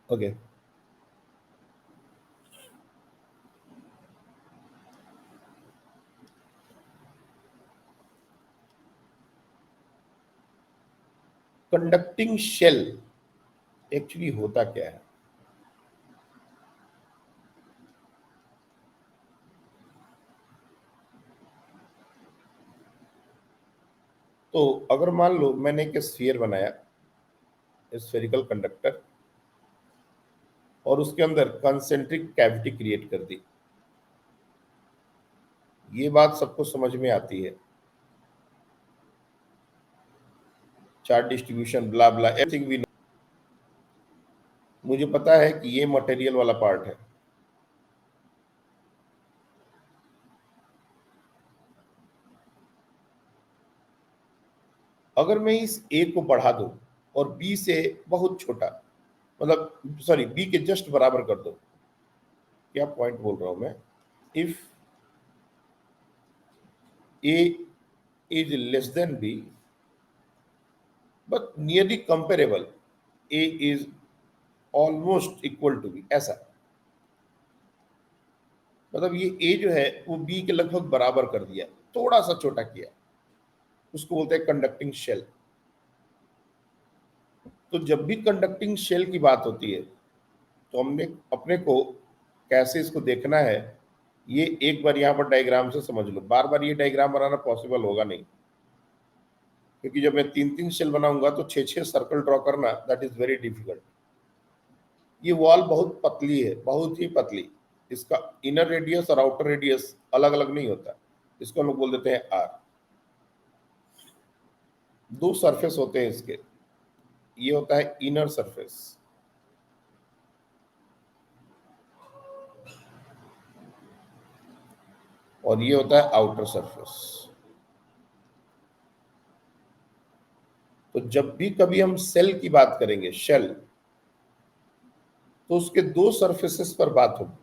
Okay. Conducting shell actually होता क्या है? तो अगर मान लो मैंने एक स्फीयर बनाया, स्फेरिकल कंडक्टर, और उसके अंदर कंसेंट्रिक कैविटी क्रिएट कर दी। ये बात सबको समझ में आती है, charge distribution blah blah everything we know. मुझे पता है कि ये मटेरियल वाला पार्ट है। अगर मैं इस ए को बढ़ा दूं और बी से बहुत छोटा, मतलब सॉरी बी के जस्ट बराबर कर दो, क्या पॉइंट बोल रहा हूं मैं, if A is less than B but nearly comparable, A is almost equal to B, ऐसा मतलब ये ए जो है वो बी के लगभग बराबर कर दिया, थोड़ा सा छोटा किया, उसको बोलते हैं कंडक्टिंग शेल। तो जब भी कंडक्टिंग शेल की बात होती है तो हमने अपने को कैसे इसको देखना है, ये एक बार यहाँ पर डायग्राम से समझ लो। बार बार ये डायग्राम बनाना पॉसिबल होगा नहीं, क्योंकि जब मैं तीन तीन शेल बनाऊंगा तो छह छह सर्कल ड्रॉ करना दैट इज वेरी डिफिकल्ट। ये वॉल बहुत पतली है, बहुत ही पतली। इसका इनर रेडियस और आउटर रेडियस अलग अलग नहीं होता, इसको हम लोग बोल देते हैं आर। दो सरफेस होते हैं इसके, ये होता है इनर सरफेस, और ये होता है आउटर सरफेस। तो जब भी कभी हम सेल की बात करेंगे, शेल, तो उसके दो सरफेसेस पर बात होगी,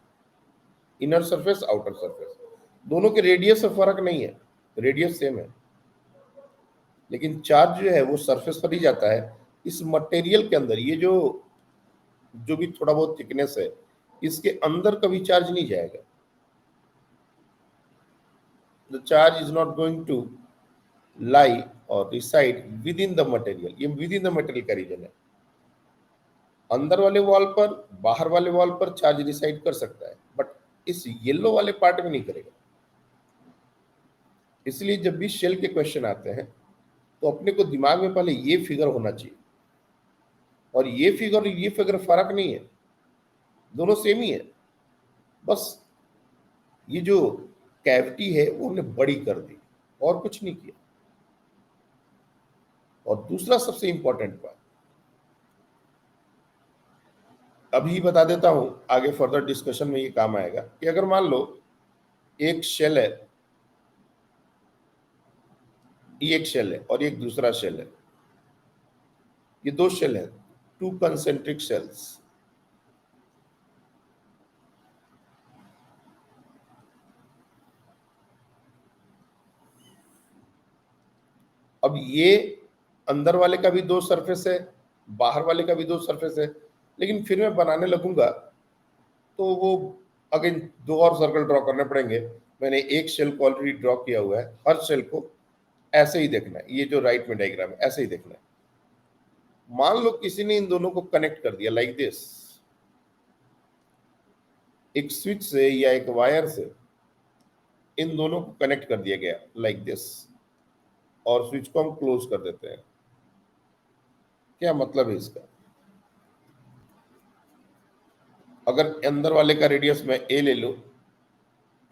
इनर सरफेस आउटर सरफेस। दोनों के रेडियस से फर्क नहीं है, रेडियस सेम है, लेकिन चार्ज जो है वो सरफेस पर ही जाता है। इस मटेरियल के अंदर ये जो जो भी थोड़ा बहुत थिकनेस है, इसके अंदर कभी चार्ज नहीं जाएगा। The charge is not going to lie और reside within the material, ये विद इन द मटेरियल का रीजन है। अंदर वाले वॉल पर, बाहर वाले वॉल पर चार्ज रिसाइड कर सकता है, बट इस येलो वाले पार्ट में नहीं करेगा। इसलिए जब भी शेल के क्वेश्चन आते हैं तो अपने को दिमाग में पहले ये फिगर होना चाहिए, और ये फिगर फर्क नहीं है, दोनों सेम ही है। बस ये जो कैविटी है वो हमने बड़ी कर दी, और कुछ नहीं किया। और दूसरा सबसे इंपॉर्टेंट बात अभी बता देता हूं, आगे फर्दर डिस्कशन में ये काम आएगा, कि अगर मान लो एक शेल है, ये एक शेल है और एक दूसरा शेल है, ये दो शेल है, टू कंसेंट्रिक शेल्स। अब ये अंदर वाले का भी दो सरफेस है, बाहर वाले का भी दो सरफेस है, लेकिन फिर मैं बनाने लगूंगा तो वो अगेन दो और सर्कल ड्रॉ करने पड़ेंगे। मैंने एक शेल को ऑलरेडी ड्रॉ किया हुआ है, हर शेल को ऐसे ही देखना है, ये जो राइट में डायग्राम है ऐसे ही देखना है। मान लो किसी ने इन दोनों को कनेक्ट कर दिया लाइक दिस, एक स्विच से या एक वायर से इन दोनों को कनेक्ट कर दिया गया लाइक दिस, और स्विच को हम क्लोज कर देते हैं। क्या मतलब है इसका? अगर अंदर वाले का रेडियस मैं ए ले लो,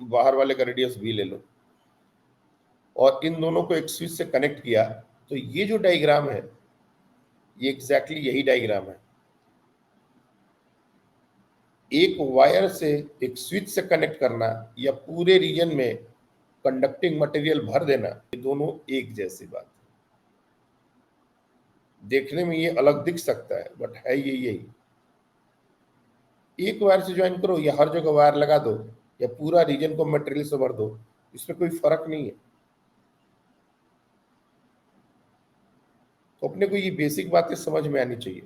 बाहर वाले का रेडियस बी ले लो, और इन दोनों को एक स्विच से कनेक्ट किया, तो ये जो डायग्राम है ये एग्जैक्टली यही डायग्राम है। एक वायर से एक स्विच से कनेक्ट करना या पूरे रीजन में कंडक्टिंग मटेरियल भर देना, ये दोनों एक जैसी बात है। देखने में ये अलग दिख सकता है बट है ये यही। एक वायर से ज्वाइन करो या हर जगह वायर लगा दो या पूरा रीजन को मटेरियल से भर दो, इसमें कोई फर्क नहीं है। तो अपने को ये बेसिक बातें समझ में आनी चाहिए।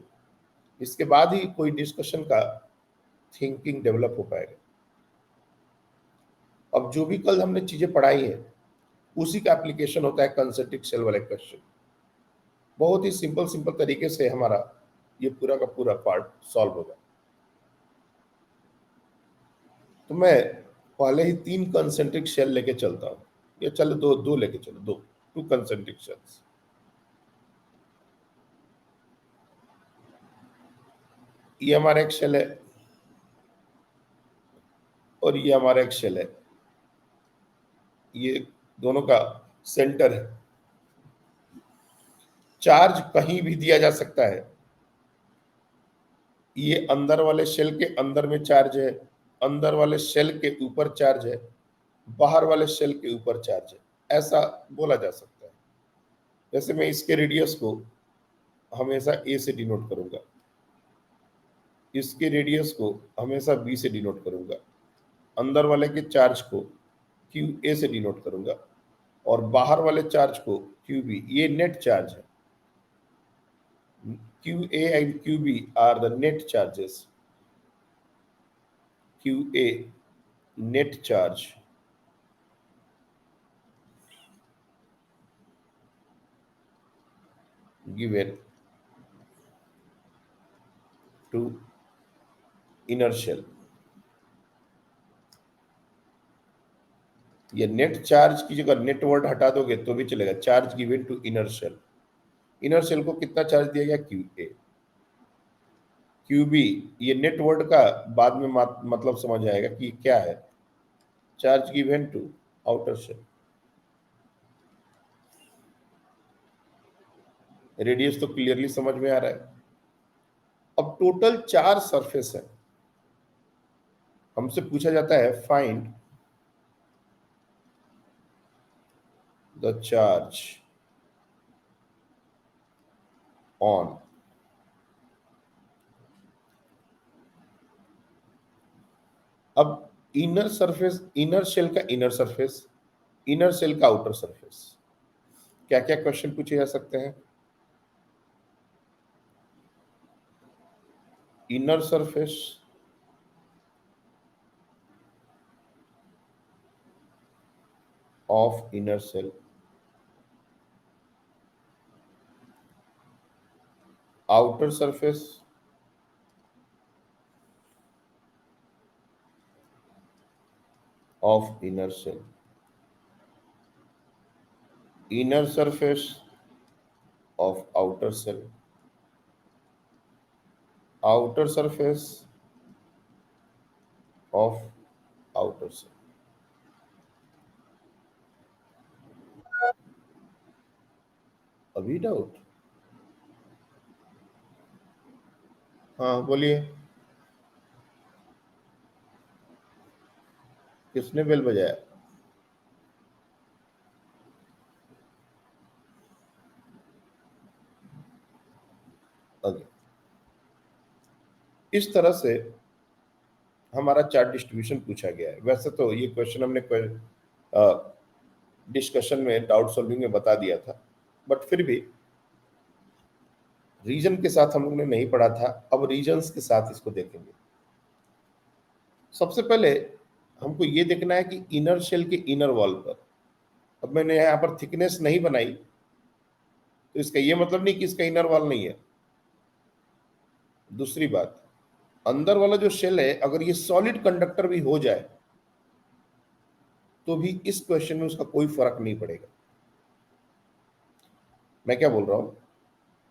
इसके बाद ही कोई डिस्कशन का थिंकिंग डेवलप हो पाएगा। अब जो भी कल हमने चीजें पढ़ाई है उसी का एप्लीकेशन होता है कंसेंट्रिक शेल वाले क्वेश्चन। बहुत ही सिंपल सिंपल तरीके से हमारा ये पूरा का पूरा पार्ट सॉल्व होगा। तो मैं पहले ही 3 कंसेंट्रिक शेल लेके चलता हूँ, या चलो दो दो लेके चलो, 2 कंसेंट्रिक शेल्स। ये हमारा एक शेल है और ये हमारा एक शेल है, ये दोनों का सेंटर है। चार्ज कहीं भी दिया जा सकता है। ये अंदर वाले शेल के अंदर में चार्ज है, अंदर वाले शेल के ऊपर चार्ज है, बाहर वाले शेल के ऊपर चार्ज है, ऐसा बोला जा सकता है। जैसे मैं इसके रेडियस को हमेशा ए से डिनोट करूंगा, इसके रेडियस को हमेशा बी से डिनोट करूंगा, अंदर वाले के चार्ज को क्यू ए से डिनोट करूंगा और बाहर वाले चार्ज को क्यू बी। ये नेट चार्ज है। Q A and Q B are the net charges. Q A net charge given to inner shell। ये नेट चार्ज की जगह नेट वर्ड हटा दोगे तो भी चलेगा। Charge given to inner shell. Inner shell को कितना चार्ज दिया गया? Q A. क्यू बी, ये नेट वर्ड का बाद में मतलब समझ आएगा कि क्या है। Charge given to outer shell. Radius तो क्लियरली समझ में आ रहा है। अब टोटल 4 सरफेस है। हमसे पूछा जाता है फाइंड द चार्ज ऑन अब इनर सरफेस, इनर शेल का इनर सरफेस, इनर शेल का आउटर सरफेस। क्या क्या क्वेश्चन पूछे जा सकते हैं? Inner surface of inner shell, outer surface of inner shell, inner surface of outer shell, outer surface of outer shell। अभी doubt? हाँ बोलिए, किसने बेल बजाया? ओके। इस तरह से हमारा चार्ट डिस्ट्रीब्यूशन पूछा गया है। वैसे तो ये क्वेश्चन हमने डिस्कशन में, डाउट सॉल्विंग में बता दिया था, बट फिर भी रीजन के साथ हम लोग ने नहीं पढ़ा था। अब रीजन्स के साथ इसको देखेंगे। सबसे पहले हमको ये देखना है कि इनर शेल के इनर वॉल पर, अब मैंने यहाँ पर थिकनेस नहीं बनाई तो इसका ये मतलब नहीं कि इसका इनर वॉल नहीं है। दूसरी बात, अंदर वाला जो शेल है अगर ये सॉलिड कंडक्टर भी हो जाए तो भी इस क्वेश्चन में उसका कोई फर्क नहीं पड़ेगा। मैं क्या बोल रहा हूं,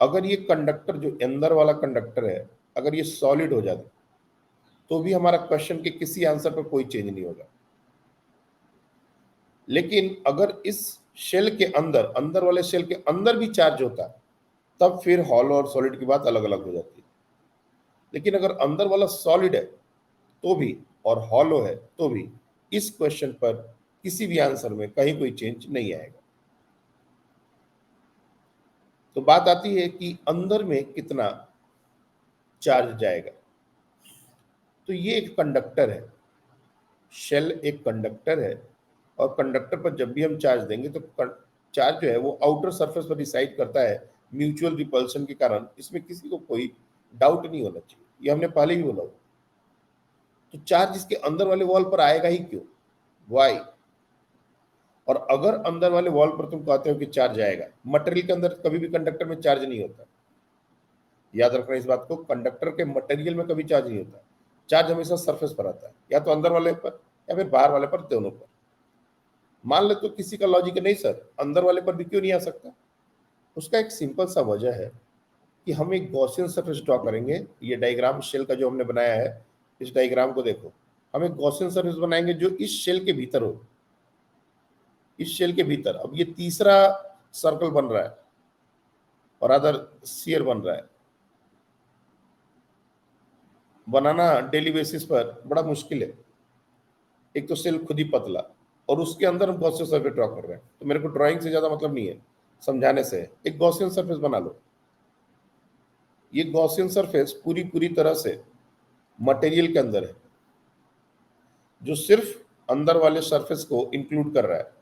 अगर ये कंडक्टर जो अंदर वाला कंडक्टर है अगर ये सॉलिड हो जाता तो भी हमारा क्वेश्चन के किसी आंसर पर कोई चेंज नहीं होगा। लेकिन अगर इस शेल के अंदर, अंदर वाले शेल के अंदर भी चार्ज होता तब फिर हॉलो और सॉलिड की बात अलग अलग हो जाती है। लेकिन अगर अंदर वाला सॉलिड है तो भी और हॉलो है तो भी इस क्वेश्चन पर किसी भी आंसर में कहीं कोई चेंज नहीं आएगा। तो बात आती है कि अंदर में कितना चार्ज जाएगा। तो ये एक कंडक्टर है, शेल एक कंडक्टर है और कंडक्टर पर जब भी हम चार्ज देंगे तो चार्ज जो है वो आउटर सरफेस पर डिसाइड करता है। म्यूचुअल रिपल्शन के कारण इसमें किसी को कोई डाउट नहीं होना चाहिए, ये हमने पहले ही बोला। तो चार्ज इसके अंदर वाले वॉल पर आएगा ही क्यों, वाई? और अगर अंदर वाले वॉल पर तुम कहते हो कि चार्ज आएगा, मटेरियल के अंदर कभी भी कंडक्टर में चार्ज नहीं होता, याद रखना इस बात को, कंडक्टर के मटेरियल में कभी चार्ज नहीं होता। चार्ज हमेशा सरफेस पर आता है, या तो अंदर वाले पर या फिर बाहर वाले पर, दोनों पर। मान ले तो किसी का लॉजिक है, नहीं सर अंदर वाले पर भी क्यों नहीं आ सकता? उसका एक सिंपल सा वजह है कि हम एक गॉसियन सरफेस ड्रॉ करेंगे। ये डायग्राम शेल का जो हमने बनाया है, इस डायग्राम को देखो, हम एक गॉसियन सरफेस बनाएंगे जो इस शेल के भीतर हो, इस शेल के भीतर। अब ये तीसरा सर्कल बन रहा है और अदर स्फीयर बन रहा है। बनाना डेली बेसिस पर बड़ा मुश्किल है, एक तो सेल खुद ही पतला, और उसके अंदर हम गॉसियन सरफेस ड्रॉ कर रहे हैं। तो मेरे को ड्राइंग से ज्यादा मतलब नहीं है, समझाने से है। एक गॉसियन सरफेस बना लो। ये गॉसियन सरफेस पूरी पूरी तरह से मटेरियल के अंदर है, जो सिर्फ अंदर वाले सरफेस को इंक्लूड कर रहा है,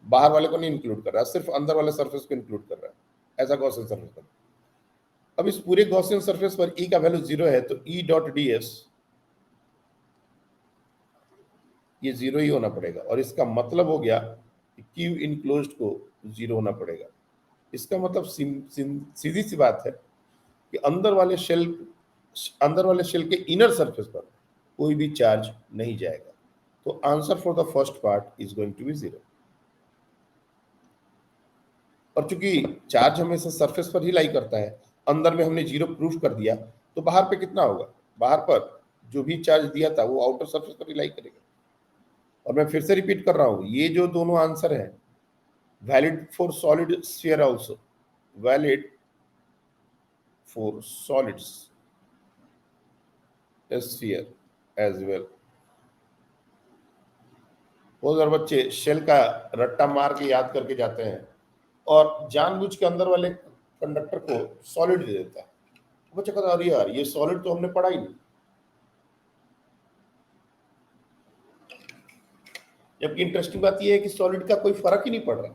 बाहर वाले को नहीं इंक्लूड कर रहा है, सिर्फ अंदर वाले सरफेस को इंक्लूड कर रहा है। ऐसा गॉसियन सरफेस बना। अब इस पूरे गॉसियन सरफेस पर ई का वैल्यू 0 है, तो ई डॉट डी एस ये 0 ही होना पड़ेगा, और इसका मतलब हो गया कि क्यू इनक्लोज्ड को 0 होना पड़ेगा। इसका मतलब सीधी सी बात है कि अंदर वाले शेल के इनर सरफेस पर कोई भी चार्ज नहीं जाएगा। तो answer for the first part is going to be 0। और चूंकि चार्ज हमेशा सरफेस पर ही लाई करता है, अंदर में हमने 0 प्रूफ कर दिया, तो बाहर पे कितना होगा? बाहर पर जो भी चार्ज दिया था वो आउटर सरफेस पर ही लाई करेगा। और मैं फिर से रिपीट कर रहा हूं, ये जो दोनों आंसर है valid for solid sphere also, valid for solid sphere as well. बहुत सारे बच्चे शेल का रट्टा मार के याद करके जाते हैं और जानबूझ के अंदर वाले कंडक्टर को सॉलिड दे देता है। बच्चा कहता है अरे यार ये सॉलिड तो हमने पढ़ा ही नहीं, जबकि इंटरेस्टिंग बात यह है कि सॉलिड का कोई फर्क ही नहीं पड़ रहा।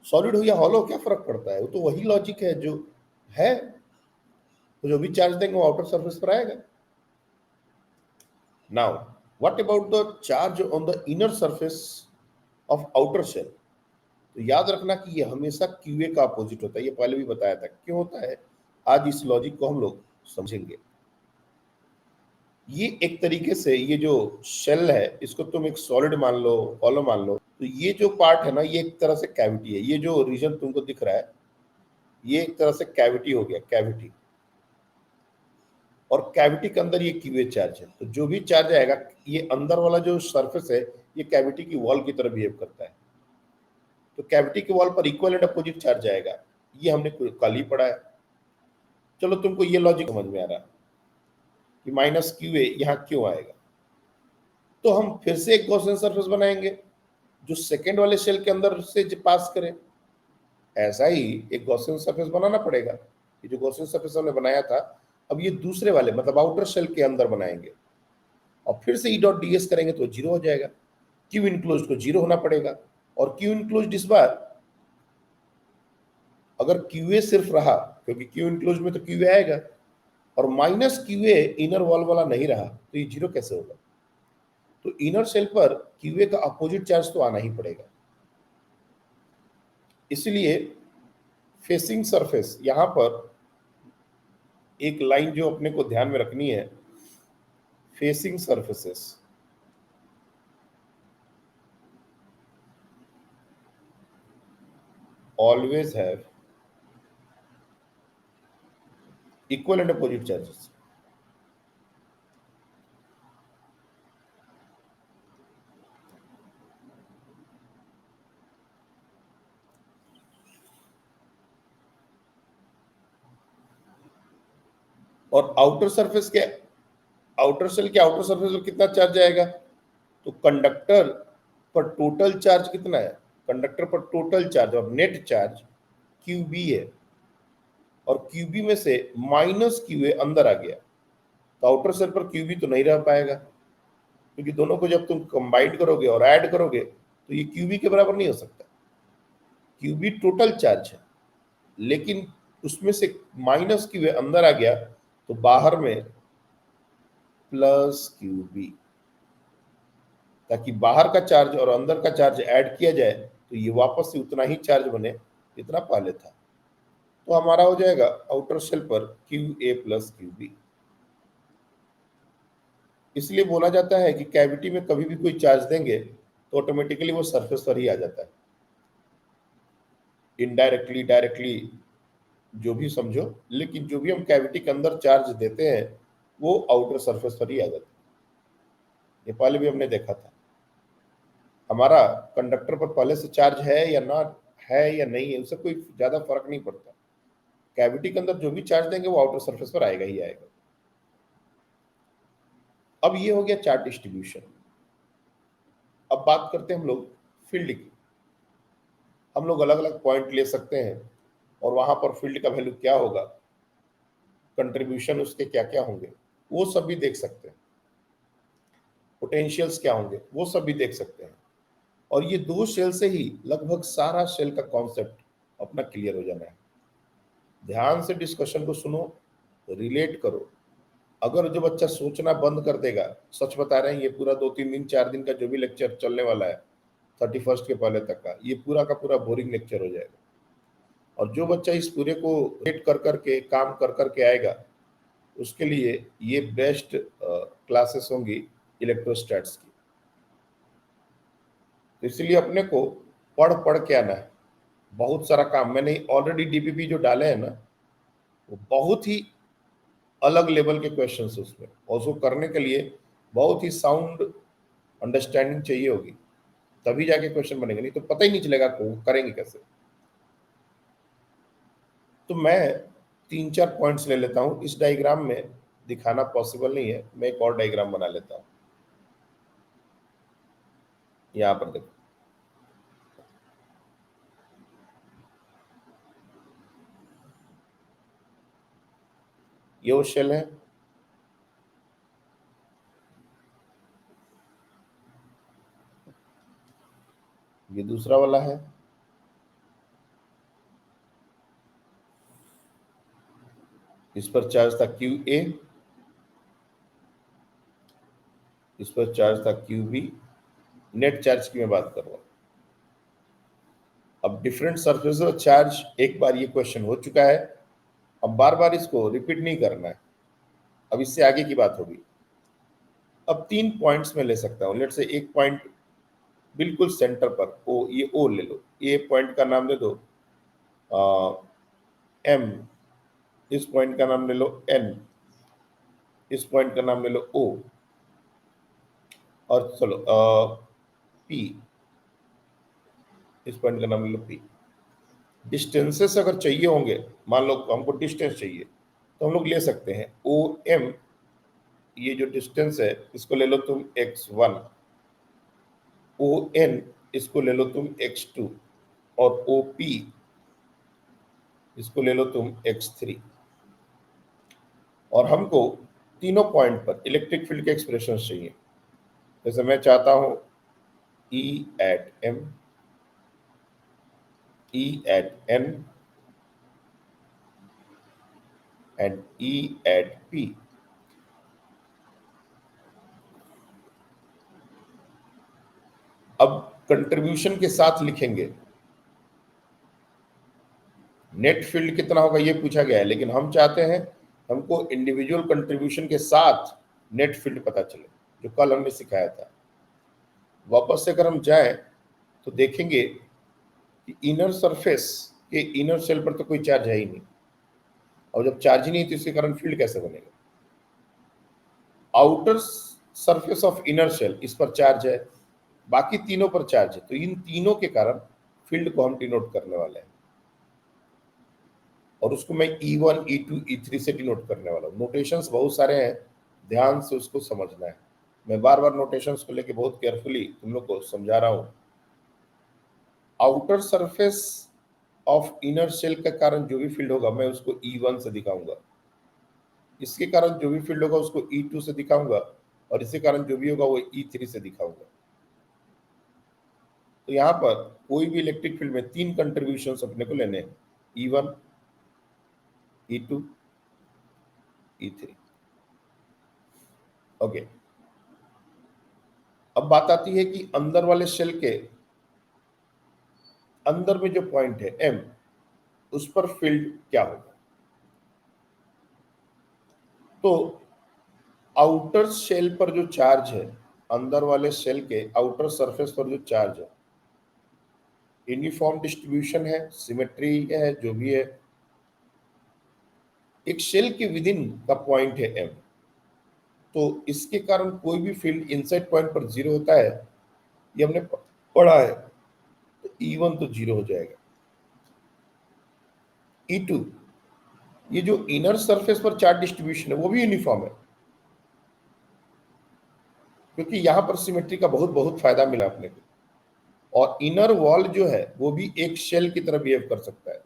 सॉलिड हो या हॉलो क्या फर्क पड़ता है? वो तो वही लॉजिक है जो है, तो जो भी चार्ज देंगे वो आउटर सरफेस पर आएगा। Now what about the charge on the inner surface of outer shell? तो याद रखना कि ये हमेशा क्यूए का अपोजिट होता है, ये पहले भी बताया था क्यों होता है। आज इस लॉजिक को हम लोग समझेंगे। ये एक तरीके से ये जो शेल है इसको तुम एक सॉलिड मान लो, हॉलो मान लो, तो ये जो पार्ट है ना ये एक तरह से कैविटी है। ये जो रीजन तुमको दिख रहा है ये एक तरह से कैविटी हो गया, कैविटी। और कैविटी के अंदर ये क्यूए चार्ज है, तो जो भी चार्ज आएगा ये अंदर वाला जो सरफेस है ये कैविटी की वॉल की तरह बिहेव करता है, तो कैविटी के वॉल पर इक्वल एंड अपोजिट चार्ज आएगा। ये हमने कल ही पढ़ा है। चलो तुमको ये लॉजिक समझ में आ रहा है कि माइनस क्यूए यहाँ क्यों आएगा। तो हम फिर से एक गॉसियन सरफेस बनाएंगे जो सेकेंड वाले शेल के अंदर से पास करे। ऐसा ही एक गॉसियन सरफेस बनाना पड़ेगा। ये जो गॉसियन सरफेस हमने बनाया था, अब ये दूसरे वाले मतलब आउटर शेल के अंदर बनाएंगे और फिर से ई डॉट डी एस करेंगे तो 0 हो जाएगा। क्यू इनक्लोज को 0 होना पड़ेगा, और क्यू इनक्लोज इस बार अगर क्यूए सिर्फ रहा, क्योंकि क्यू इनक्लोज में तो क्यूए आएगा, और माइनस क्यूए इनर वॉल वाला नहीं रहा, तो ये 0 कैसे होगा? तो इनर शेल पर क्यूए का अपोजिट चार्ज तो आना ही पड़ेगा। इसलिए फेसिंग सरफेस यहां पर एक लाइन जो अपने को ध्यान में रखनी है, facing surfaces always have equal and opposite charges. और आउटर सरफेस के आउटर सेल के आउटर सरफेस पर कितना चार्ज आएगा? तो कंडक्टर पर टोटल चार्ज कितना है? कंडक्टर पर टोटल चार्ज और नेट चार्ज क्यूबी है, और क्यूबी में से माइनस क्यूए अंदर आ गया, तो आउटर सेल पर क्यूबी तो नहीं रह पाएगा, क्योंकि दोनों को जब तुम कंबाइंड करोगे और ऐड करोगे तो ये क्यूबी के बराबर नहीं हो सकता। क्यूबी टोटल चार्ज है, लेकिन उसमें से माइनस क्यू अंदर आ गया तो बाहर में प्लस क्यू बी, ताकि बाहर का चार्ज और अंदर का चार्ज ऐड किया जाए तो ये वापस से उतना ही चार्ज बने जितना पहले था। तो हमारा हो जाएगा आउटर शेल पर Q A plus Q B. इसलिए बोला जाता है कि कैविटी में कभी भी कोई चार्ज देंगे तो ऑटोमेटिकली वो सरफेस पर ही आ जाता है। इनडायरेक्टली, डायरेक्टली, जो भी समझो, लेकिन जो भी हम कैविटी के अंदर चार्ज देते हैं वो आउटर सरफेस पर ही आ जाता है। ये पहले भी हमने देखा था। हमारा कंडक्टर पर पहले से चार्ज है या ना है या नहीं है, उससे कोई ज्यादा फर्क नहीं पड़ता। कैविटी के अंदर जो भी चार्ज देंगे वो आउटर सरफेस पर आएगा ही आएगा। अब ये हो गया चार्ज डिस्ट्रीब्यूशन। अब बात करते हैं हम लोग फील्ड की। हम लोग अलग अलग पॉइंट ले सकते हैं और वहां पर फील्ड का वैल्यू क्या होगा, कंट्रीब्यूशन उसके क्या क्या होंगे वो सब भी देख सकते हैं, पोटेंशियल्स क्या होंगे वो सब भी देख सकते हैं। और ये दो शेल से ही लगभग सारा शेल का कॉन्सेप्ट अपना क्लियर हो जाना है। ध्यान से डिस्कशन को सुनो, रिलेट करो। अगर जो बच्चा सोचना बंद कर देगा, सच बता रहे हैं, ये पूरा 2-3 दिन 4 दिन का जो भी लेक्चर चलने वाला है 31 के पहले तक का, ये पूरा का पूरा बोरिंग लेक्चर हो जाएगा। और जो बच्चा इस पूरे को रेट कर करके काम कर करके आएगा, उसके लिए ये बेस्ट क्लासेस होंगी इलेक्ट्रोस्टैट्स की। तो इसलिए अपने को पढ़ पढ़ के आना है। बहुत सारा काम मैंने ऑलरेडी डीपीपी जो डाले हैं ना, वो बहुत ही अलग लेवल के क्वेश्चन है उसमें, और उसको करने के लिए बहुत ही साउंड अंडरस्टैंडिंग चाहिए होगी, तभी जाके क्वेश्चन बनेंगे, नहीं तो पता ही नहीं चलेगा को करेंगे कैसे। तो मैं 3-4 पॉइंट्स ले लेता हूं। इस डायग्राम में दिखाना पॉसिबल नहीं है, मैं एक और डायग्राम बना लेता हूं। यहां पर देखो, ये वो शेल है, ये दूसरा वाला है, इस पर चार्ज था क्यू ए, इस पर चार्ज था क्यू बी। नेट चार्ज की मैं बात कर रहा हूं। अब डिफरेंट सरफेस और चार्ज, एक बार ये क्वेश्चन हो चुका है, अब बार बार इसको रिपीट नहीं करना है। अब इससे आगे की बात होगी। अब 3 पॉइंट्स में ले सकता हूं। लेट से एक पॉइंट बिल्कुल सेंटर पर, ओ, ये ओ ले लो, ये पॉइंट का नाम दे दो एम, इस पॉइंट का नाम ले लो एन, इस पॉइंट का नाम ले लो ओ, और चलो पी, इस पॉइंट का नाम ले लो पी। डिस्टेंसेस अगर चाहिए होंगे, मान लो हमको डिस्टेंस चाहिए, तो हम लोग ले सकते हैं ओ एम, ये जो डिस्टेंस है इसको ले लो तुम x1, ओ एन इसको ले लो तुम x2, और ओ पी इसको ले लो तुम x3। और हमको तीनों पॉइंट पर इलेक्ट्रिक फील्ड के एक्सप्रेशन चाहिए। जैसे मैं चाहता हूं E at M, E at N and E at P। अब कंट्रीब्यूशन के साथ लिखेंगे। नेट फील्ड कितना होगा ये पूछा गया है, लेकिन हम चाहते हैं हमको इंडिविजुअल कंट्रीब्यूशन के साथ नेट फील्ड पता चले, जो कल हमने सिखाया था। वापस से अगर हम जाएं तो देखेंगे कि इनर सरफेस के इनर शेल पर तो कोई चार्ज है ही नहीं, और जब चार्ज ही नहीं तो इसके कारण फील्ड कैसे बनेगा। Outer surface of inner shell, इस पर चार्ज है, बाकी तीनों पर चार्ज है, तो इन तीनों के कारण फील्ड को हम डिनोट करने वाले हैं। और उसको मैं E1, E2, E3 से डिनोट करने वाला हूँ। नोटेशंस बहुत सारे हैं, ध्यान से उसको समझना है। मैं बार बार नोटेशंस को लेके बहुत केयरफुली तुम लोग को समझा रहा हूँ। Outer surface of inner shell के कारण जो भी फील्ड होगा मैं उसको E1 से दिखाऊंगा, इसके कारण जो भी फील्ड होगा उसको E2 से दिखाऊंगा, और इसके कारण जो भी होगा वो E3 से दिखाऊंगा। तो यहाँ पर कोई भी इलेक्ट्रिक फील्ड में 3 कंट्रीब्यूशन अपने को लेने हैं, E1, E2, E3। ओके, अब बात आती है कि अंदर वाले शेल के अंदर में जो पॉइंट है M, उस पर फील्ड क्या होगा। तो आउटर शेल पर जो चार्ज है, अंदर वाले शेल के आउटर सरफेस पर जो चार्ज है, यूनिफॉर्म डिस्ट्रीब्यूशन है, सिमेट्री है, जो भी है, एक शेल के विद इन का पॉइंट है M, तो इसके कारण कोई भी फील्ड इनसाइड पॉइंट पर जीरो होता है, ये हमने पढ़ा है। तो E1 तो जीरो हो जाएगा। E2, ये जो इनर सरफेस पर चार्ज डिस्ट्रीब्यूशन है वो भी यूनिफॉर्म है, क्योंकि यहां पर सिमेट्री का बहुत बहुत फायदा मिला अपने को। और इनर वॉल जो है वो भी एक शेल की तरह बिहेव कर सकता है।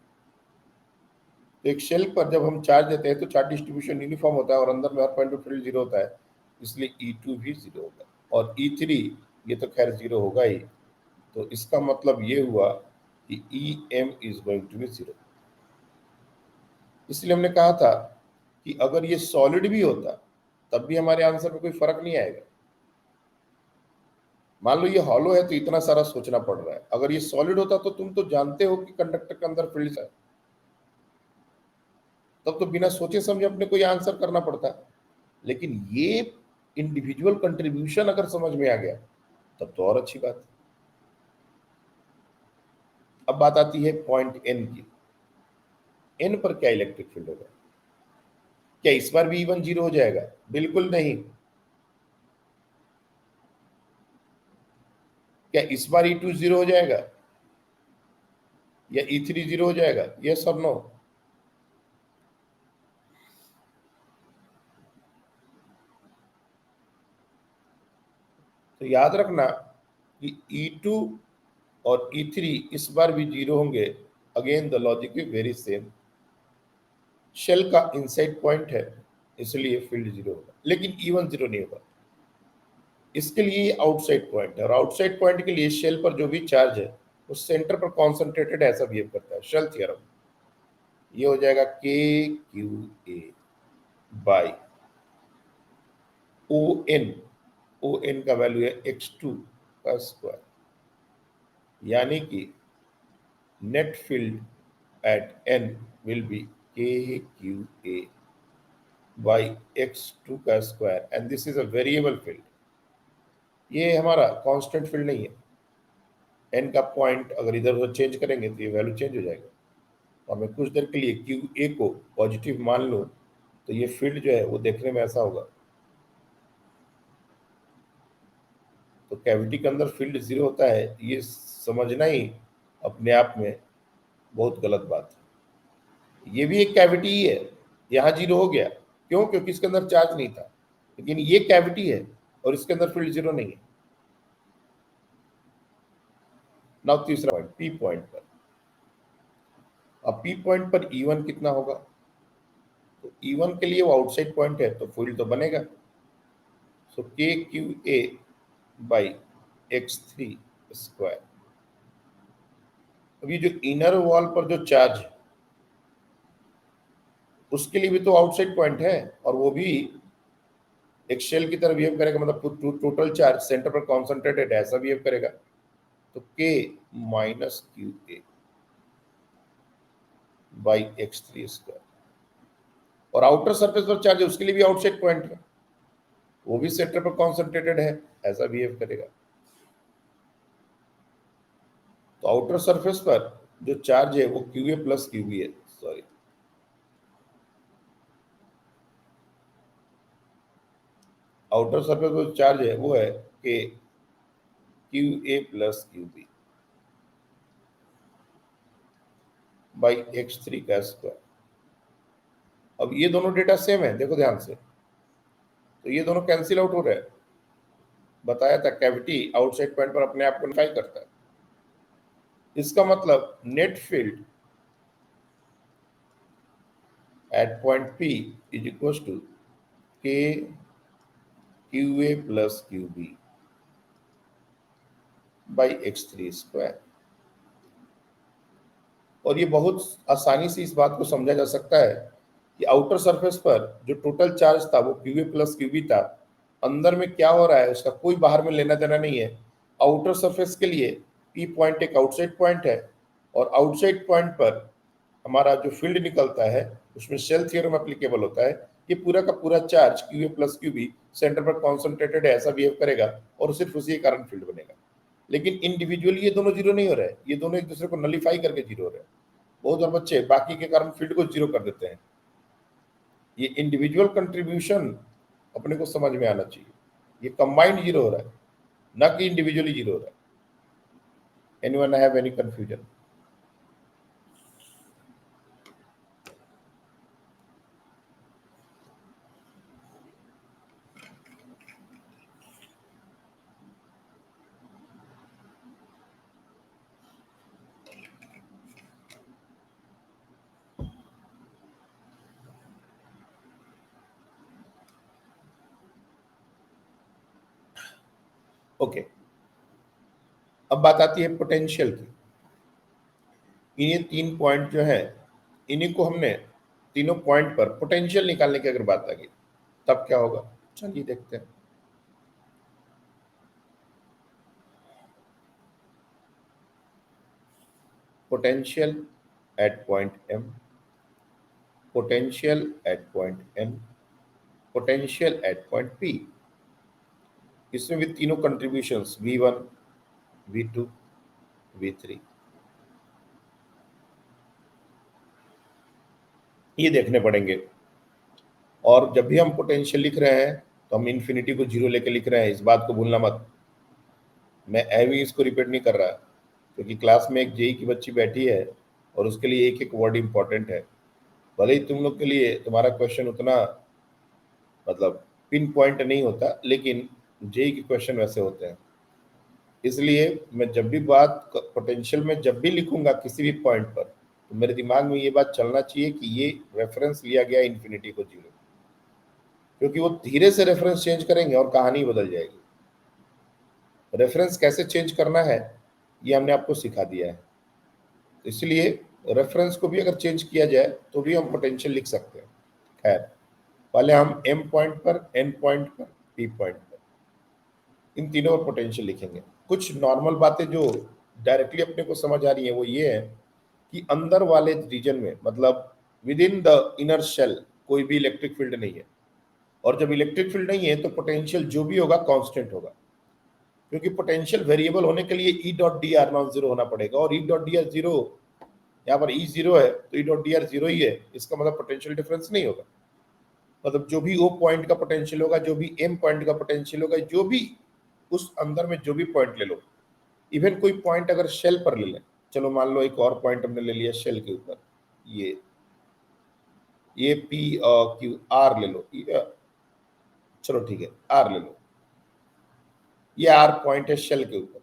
तो एक शेल पर जब हम चार्ज देते हैं तो चार्ज डिस्ट्रीब्यूशन यूनिफॉर्म होता है और अंदर में हर पॉइंट पर फील्ड जीरो होता है, इसलिए E2 भी जीरो होगा। और E3, ये तो खैर जीरो होगा ही। तो इसका मतलब ये हुआ कि EM is going to be zero. इसलिए हमने कहा था कि अगर ये सॉलिड भी होता तब भी हमारे आंसर में कोई फर्क नहीं आएगा। मान लो ये हॉलो है तो इतना सारा सोचना पड़ रहा है, अगर ये सॉलिड होता तो तुम तो जानते हो कि कंडक्टर के अंदर फील्ड है, तब तो बिना सोचे समझे अपने को ये आंसर करना पड़ता। लेकिन ये इंडिविजुअल कंट्रीब्यूशन अगर समझ में आ गया तब तो और अच्छी बात है। अब बात आती है पॉइंट एन की। एन पर क्या इलेक्ट्रिक फील्ड होगा? क्या इस बार भी E1 जीरो हो जाएगा? बिल्कुल नहीं। क्या इस बार E2 जीरो हो जाएगा या E3 जीरो हो जाएगा? यस और नो? तो याद रखना कि E2 और E3 इस बार भी जीरो होंगे। Again the logic is very same. Shell का इनसाइड पॉइंट है, इसलिए फील्ड जीरो होगा, लेकिन E1 जीरो नहीं होगा। इसके लिए ये आउटसाइड पॉइंट है, और आउटसाइड पॉइंट के लिए शेल पर जो भी चार्ज है वो सेंटर पर कॉन्सेंट्रेटेड ऐसा बिहेव करता है। शेल थ्योरम ये हो जाएगा KQA बाई ON। ON का वैल्यू है x2 का स्क्वायर, यानी कि net field at N will be KQA by x2 का square, and this is a variable field. ये हमारा कांस्टेंट फील्ड नहीं है। N का पॉइंट अगर इधर उधर चेंज करेंगे तो ये वैल्यू चेंज हो जाएगा। और मैं कुछ देर के लिए QA को पॉजिटिव मान लूं तो ये फील्ड जो है वो देखने में ऐसा होगा। तो कैविटी के अंदर फील्ड जीरो होता है, ये समझना ही अपने आप में बहुत गलत बात है। ये भी एक कैविटी ही है, यहाँ जीरो हो गया, क्यों? क्योंकि इसके अंदर चार्ज नहीं था। लेकिन ये कैविटी है और इसके अंदर फील्ड जीरो नहीं है। नाउ तीसरा पॉइंट, पी पॉइंट पर। अब पी पॉइंट पर E1 कितना होगा? तो E1 के लिए वो आउटसाइड पॉइंट है तो फील्ड तो बनेगा। सो KQA बाई x3 स्क्वायर। अब ये जो इनर वॉल पर जो चार्ज है उसके लिए भी तो आउटसाइड पॉइंट है, और वो भी एक शेल की तरह बिहेव करेगा, मतलब टोटल चार्ज सेंटर पर कॉन्सेंट्रेटेड ऐसा बिहेव करेगा। तो K minus QA by x3 square. और आउटर सरफेस पर चार्ज है उसके लिए भी आउटसाइड पॉइंट है, वो भी सेंटर पर कॉन्सेंट्रेटेड है, ऐसा बिहेव करेगा। तो आउटर सरफेस पर जो चार्ज है वो QA प्लस QB है, सॉरी, आउटर सरफेस पर जो चार्ज है वो है K QA plus QB by x3 का स्क्वायर। अब ये दोनों डेटा सेम है, देखो ध्यान से, तो ये दोनों कैंसिल आउट हो रहे हैं। बताया था कैविटी आउटसाइड पॉइंट पर अपने आप को नफाई करता है। इसका मतलब net field at point P is equal to K QA plus QB by x3 square. और ये बहुत आसानी से इस बात को समझा जा सकता है कि आउटर सरफेस पर जो टोटल चार्ज था वो क्यूए प्लस क्यूबी था, अंदर में क्या हो रहा है उसका कोई बाहर में लेना देना नहीं है। आउटर सरफेस के लिए पी पॉइंट एक आउटसाइड पॉइंट है, और आउटसाइड पॉइंट पर हमारा जो फील्ड निकलता है उसमें शेल थ्योरम एप्लीकेबल होता है। ये पूरा का पूरा charge QA plus QB centre पर कॉन्सेंट्रेटेड है, ऐसा बिहेव करेगा और सिर्फ उसी के कारण फील्ड बनेगा। लेकिन इंडिविजुअली ये दोनों जीरो नहीं हो रहे हैं, ये दोनों एक दूसरे को नलीफाई करके जीरो हो रहे हैं। बहुत सारे बच्चे बाकी के कारण फील्ड को जीरो कर देते हैं। ये इंडिविजुअल कंट्रीब्यूशन अपने को समझ में आना चाहिए। ये कंबाइंड जीरो हो रहा है, ना कि इंडिविजुअली जीरो हो रहा है। Anyone have any confusion? Okay, अब बात आती है पोटेंशियल की। इन्हीं तीन पॉइंट जो है, इन्हीं को हमने तीनों पॉइंट पर पोटेंशियल निकालने की अगर बात आ गई तब क्या होगा, चलिए देखते हैं। Potential at point M, potential at point N, potential at point P. इसमें भी तीनों कंट्रीब्यूशंस V1, V2, V3 ये देखने पड़ेंगे। और जब भी हम पोटेंशियल लिख रहे हैं तो हम इन्फिनिटी को जीरो लेके लिख रहे हैं, इस बात को भूलना मत। मैं एवी इसको रिपीट नहीं कर रहा, क्योंकि क्लास में एक जेई की बच्ची बैठी है और उसके लिए एक एक वर्ड इंपॉर्टेंट है। भले ही तुम लोग के लिए तुम्हारा क्वेश्चन उतना मतलब पिन पॉइंट नहीं होता, लेकिन जेई के क्वेश्चन वैसे होते हैं। इसलिए मैं जब भी बात पोटेंशियल में जब भी लिखूंगा किसी भी पॉइंट पर, तो मेरे दिमाग में ये बात चलना चाहिए कि ये रेफरेंस लिया गया इन्फिनिटी को जीरो, क्योंकि वो धीरे से रेफरेंस चेंज करेंगे और कहानी बदल जाएगी। रेफरेंस कैसे चेंज करना है ये हमने आपको सिखा दिया है। इसलिए रेफरेंस को भी अगर चेंज किया जाए तो भी हम पोटेंशियल लिख सकते हैं। खैर, पहले हम एम पॉइंट पर, एन पॉइंट पर, पी पॉइंट पर, इन तीनों पर पोटेंशियल लिखेंगे। कुछ नॉर्मल बातें जो डायरेक्टली अपने को समझ आ रही है वो ये है कि अंदर वाले रीजन में, मतलब within the inner shell, कोई भी इलेक्ट्रिक फील्ड नहीं है। और जब इलेक्ट्रिक फील्ड नहीं है तो पोटेंशियल जो भी होगा कांस्टेंट होगा, क्योंकि पोटेंशियल वेरिएबल होने के लिए E dot D R non zero होना पड़ेगा। और E dot D R zero, यहाँ पर ई जीरो है तो E dot D R zero ही है, इसका मतलब पोटेंशियल डिफरेंस नहीं होगा। मतलब जो भी ओ पॉइंट का पोटेंशियल होगा, जो भी एम पॉइंट का पोटेंशियल होगा, जो भी उस अंदर में जो भी पॉइंट ले लो, इवन कोई पॉइंट अगर शेल पर ले लें, चलो मान लो एक और पॉइंट हमने ले लिया शेल के ऊपर, ये पी क्यू आर ले लो, चलो ठीक है आर ले लो, ये आर पॉइंट है शेल के ऊपर।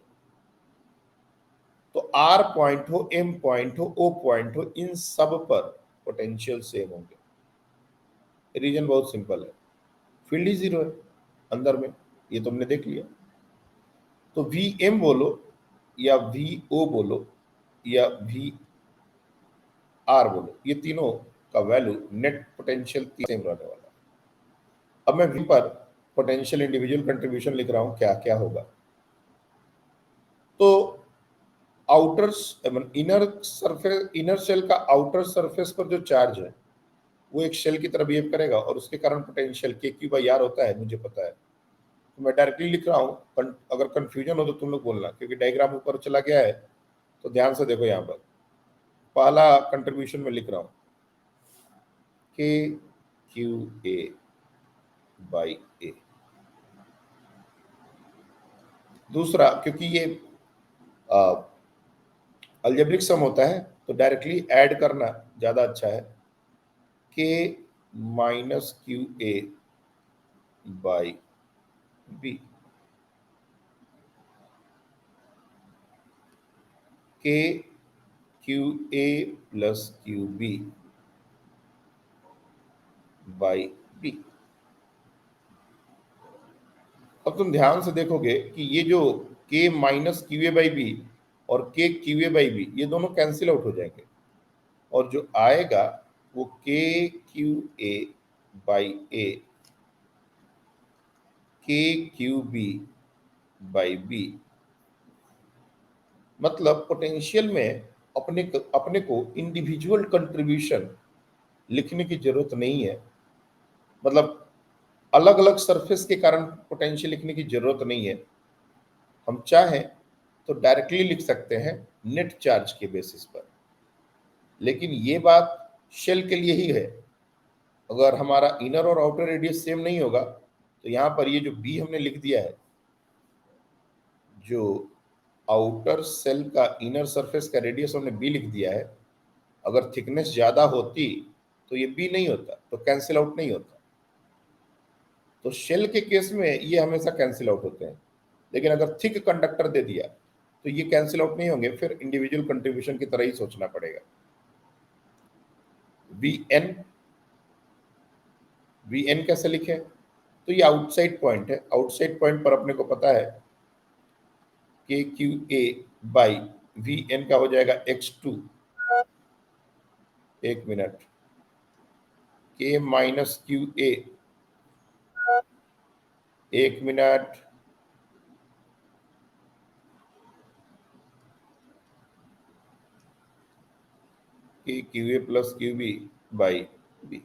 तो आर पॉइंट हो, एम पॉइंट हो, ओ पॉइंट हो, इन सब पर पोटेंशियल सेम होंगे। रीजन बहुत सिंपल है, फील्ड ही जीरो है अंदर में, ये तुमने देख लिया। तो वी एम बोलो या वी ओ बोलो या वी आर बोलो, ये तीनों का वैल्यू नेट पोटेंशियल सेम रहने वाला है। अब मैं वी पर पोटेंशियल इंडिविजुअल कंट्रीब्यूशन लिख रहा हूं, क्या क्या होगा। तो outer inner surface, inner shell का आउटर सरफेस पर जो चार्ज है वो एक शेल की तरह बिहेव करेगा, और उसके कारण पोटेंशियल के क्यू बाई आर होता है, मुझे पता है। तो मैं डायरेक्टली लिख रहा हूँ, अगर कंफ्यूजन हो तो तुम लोग बोलना, क्योंकि डायग्राम ऊपर चला गया है। तो ध्यान से देखो, यहाँ पर पहला कंट्रीब्यूशन में लिख रहा हूँ के क्यू ए बाई ए। दूसरा, क्योंकि ये अलजेब्रिक सम होता है तो डायरेक्टली ऐड करना ज्यादा अच्छा है, K minus Q A by B, K Q A plus Q B by B. अब तुम ध्यान से देखोगे कि ये जो K minus Q A by B और K Q A by B, ये दोनों कैंसिल आउट हो जाएंगे, और जो आएगा वो के क्यू ए बाई ए के क्यू बी बाई बी, मतलब पोटेंशियल में अपने को इंडिविजुअल कंट्रीब्यूशन लिखने की जरूरत नहीं है। मतलब अलग अलग सरफेस के कारण पोटेंशियल लिखने की जरूरत नहीं है। हम चाहें तो डायरेक्टली लिख सकते हैं नेट चार्ज के बेसिस पर, लेकिन ये बात शेल के लिए ही है। अगर हमारा इनर और आउटर रेडियस सेम नहीं होगा तो यहाँ पर ये जो बी हमने लिख दिया है, जो आउटर सेल का इनर सरफेस का रेडियस हमने बी लिख दिया है, अगर थिकनेस ज्यादा होती तो ये बी नहीं होता, तो कैंसिल आउट नहीं होता। तो शेल के केस में ये हमेशा कैंसिल आउट होते हैं, लेकिन अगर थिक कंडक्टर दे दिया तो ये कैंसिल आउट नहीं होंगे, फिर इंडिविजुअल कंट्रीब्यूशन की तरह ही सोचना पड़ेगा। वी एन, वी एन कैसे लिखे? तो ये आउटसाइड पॉइंट है। आउटसाइड पॉइंट पर अपने को पता है K Q A by V N का हो जाएगा x2, एक मिनट, के माइनस क्यू ए, एक minute, K Q A plus Q B by B,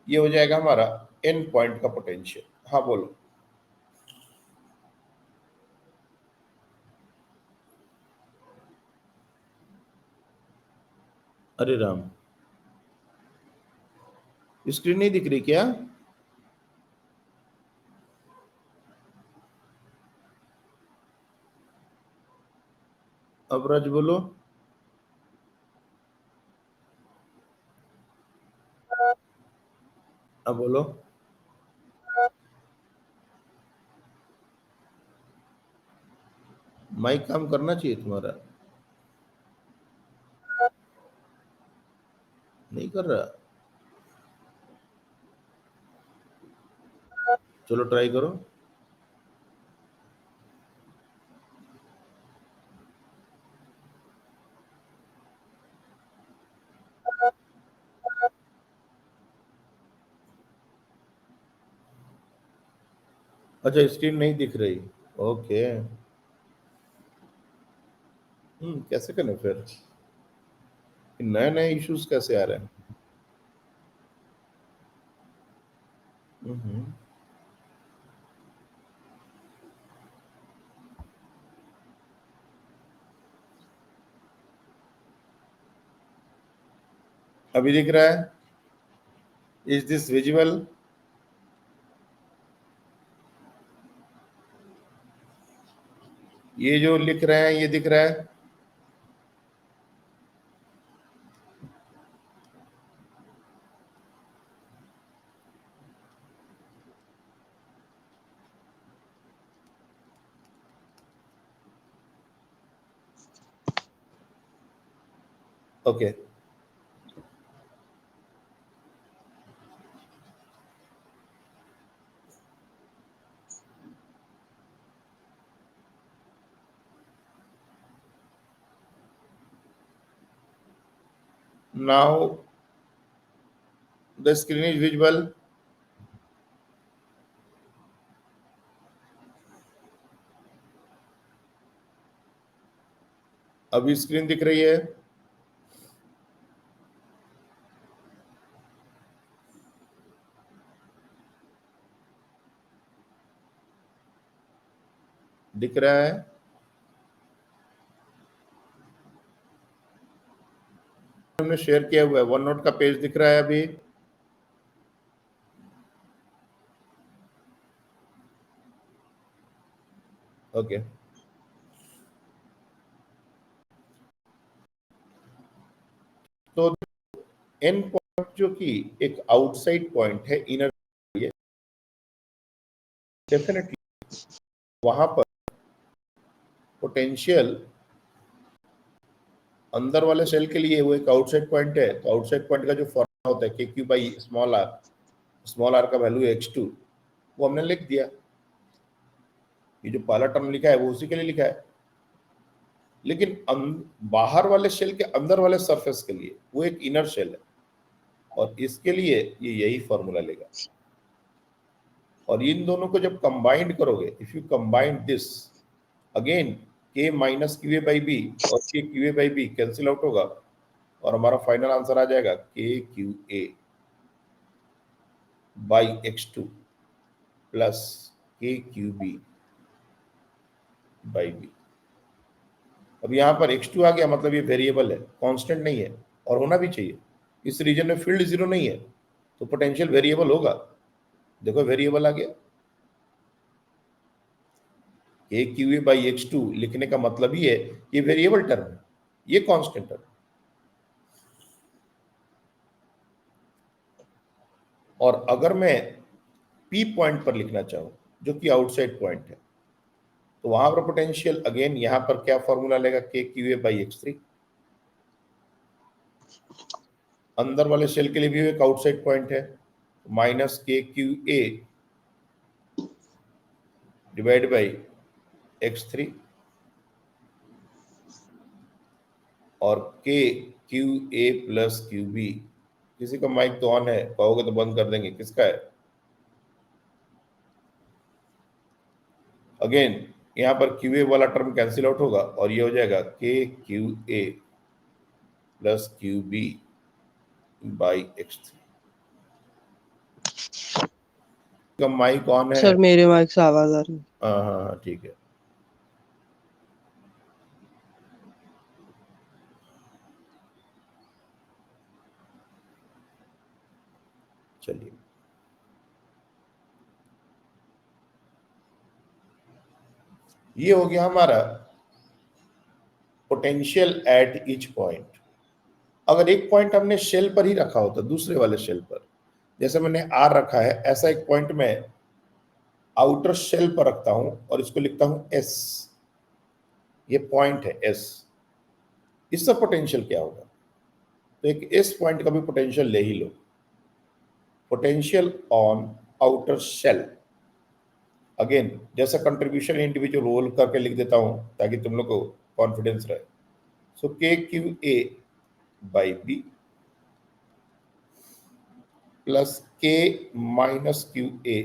ये हो जाएगा हमारा एन पॉइंट का पोटेंशियल। हाँ बोलो। अरे राम, स्क्रीन नहीं दिख रही क्या? अब रज बोलो। अब बोलो। माइक काम करना चाहिए तुम्हारा, नहीं कर रहा। चलो ट्राई करो। अच्छा, स्क्रीन नहीं दिख रही। ओके। कैसे करें फिर? नए नए इश्यूज कैसे आ रहे हैं? हम्म। अभी दिख रहा है? Is this visible? ये जो लिख रहे हैं ये दिख रहा है? Okay. Now the screen is visible. अभी स्क्रीन दिख रही है? दिख रहा है? हमने शेयर किया हुआ है, वन नोट का पेज दिख रहा है अभी? ओके। तो एन पॉइंट जो कि एक आउटसाइड पॉइंट है इनर, डेफिनेटली वहां पर पोटेंशियल अंदर वाले सेल के लिए वो एक आउटसाइड पॉइंट है। तो आउटसाइड पॉइंट का जो फॉर्मूला होता है K Q by small are का वैल्यू है x2, वो हमने लिख दिया। ये जो पहला टर्म लिखा है वो उसी के लिए लिखा है, लेकिन बाहर वाले शेल के अंदर वाले सरफेस के लिए वो एक इनर शेल है। और इसके लिए ये यही फॉर्मूला लेगा। और इन दोनों को जब कंबाइंड करोगे, if you combined this again, K minus Q A by B और K Q A by B cancel out होगा और हमारा फाइनल आंसर आ जाएगा K Q A by x2 plus K Q B by B. अब यहाँ पर x2 आ गया, मतलब ये वेरिएबल है, कांस्टेंट नहीं है, और होना भी चाहिए। इस रीजन में फील्ड जीरो नहीं है तो पोटेंशियल वेरिएबल होगा। देखो वेरिएबल आ गया। ए क्यू ए बाई x2 लिखने का मतलब ही है ये वेरिएबल टर्म है, ये कांस्टेंट टर्म। और अगर मैं P पॉइंट पर लिखना चाहूं जो कि आउटसाइड पॉइंट है, तो वहां पर पोटेंशियल अगेन यहां पर क्या फॉर्मूला लेगा, के क्यू ए बाई x3। अंदर वाले शेल के लिए भी एक आउटसाइड पॉइंट है, minus K Q A divide by x3 और K Q A plus Q B. किसी का माइक तो ऑन है, कहोगे तो बंद कर देंगे, किसका है? अगेन यहां पर क्यू ए वाला टर्म कैंसिल आउट होगा और ये हो जाएगा K Q A plus Q B by x3। का माइक ऑन है? सर मेरे माइक से आवाज आ रही है। हाँ हाँ हाँ ठीक है। चलिए, ये हो गया हमारा पोटेंशियल एट ईच पॉइंट। अगर एक पॉइंट हमने शेल पर ही रखा होता, दूसरे वाले शेल पर, जैसे मैंने आर रखा है, ऐसा एक पॉइंट में आउटर शेल पर रखता हूं और इसको लिखता हूं एस, ये पॉइंट है एस, इसका पोटेंशियल क्या होगा? तो एक एस पॉइंट का भी पोटेंशियल ले ही लो। Potential on outer shell, again जैसा कंट्रीब्यूशन इंडिविजुअल रोल करके लिख देता हूं ताकि तुम लोग को कॉन्फिडेंस रहे। So K Q A by B plus K minus Q A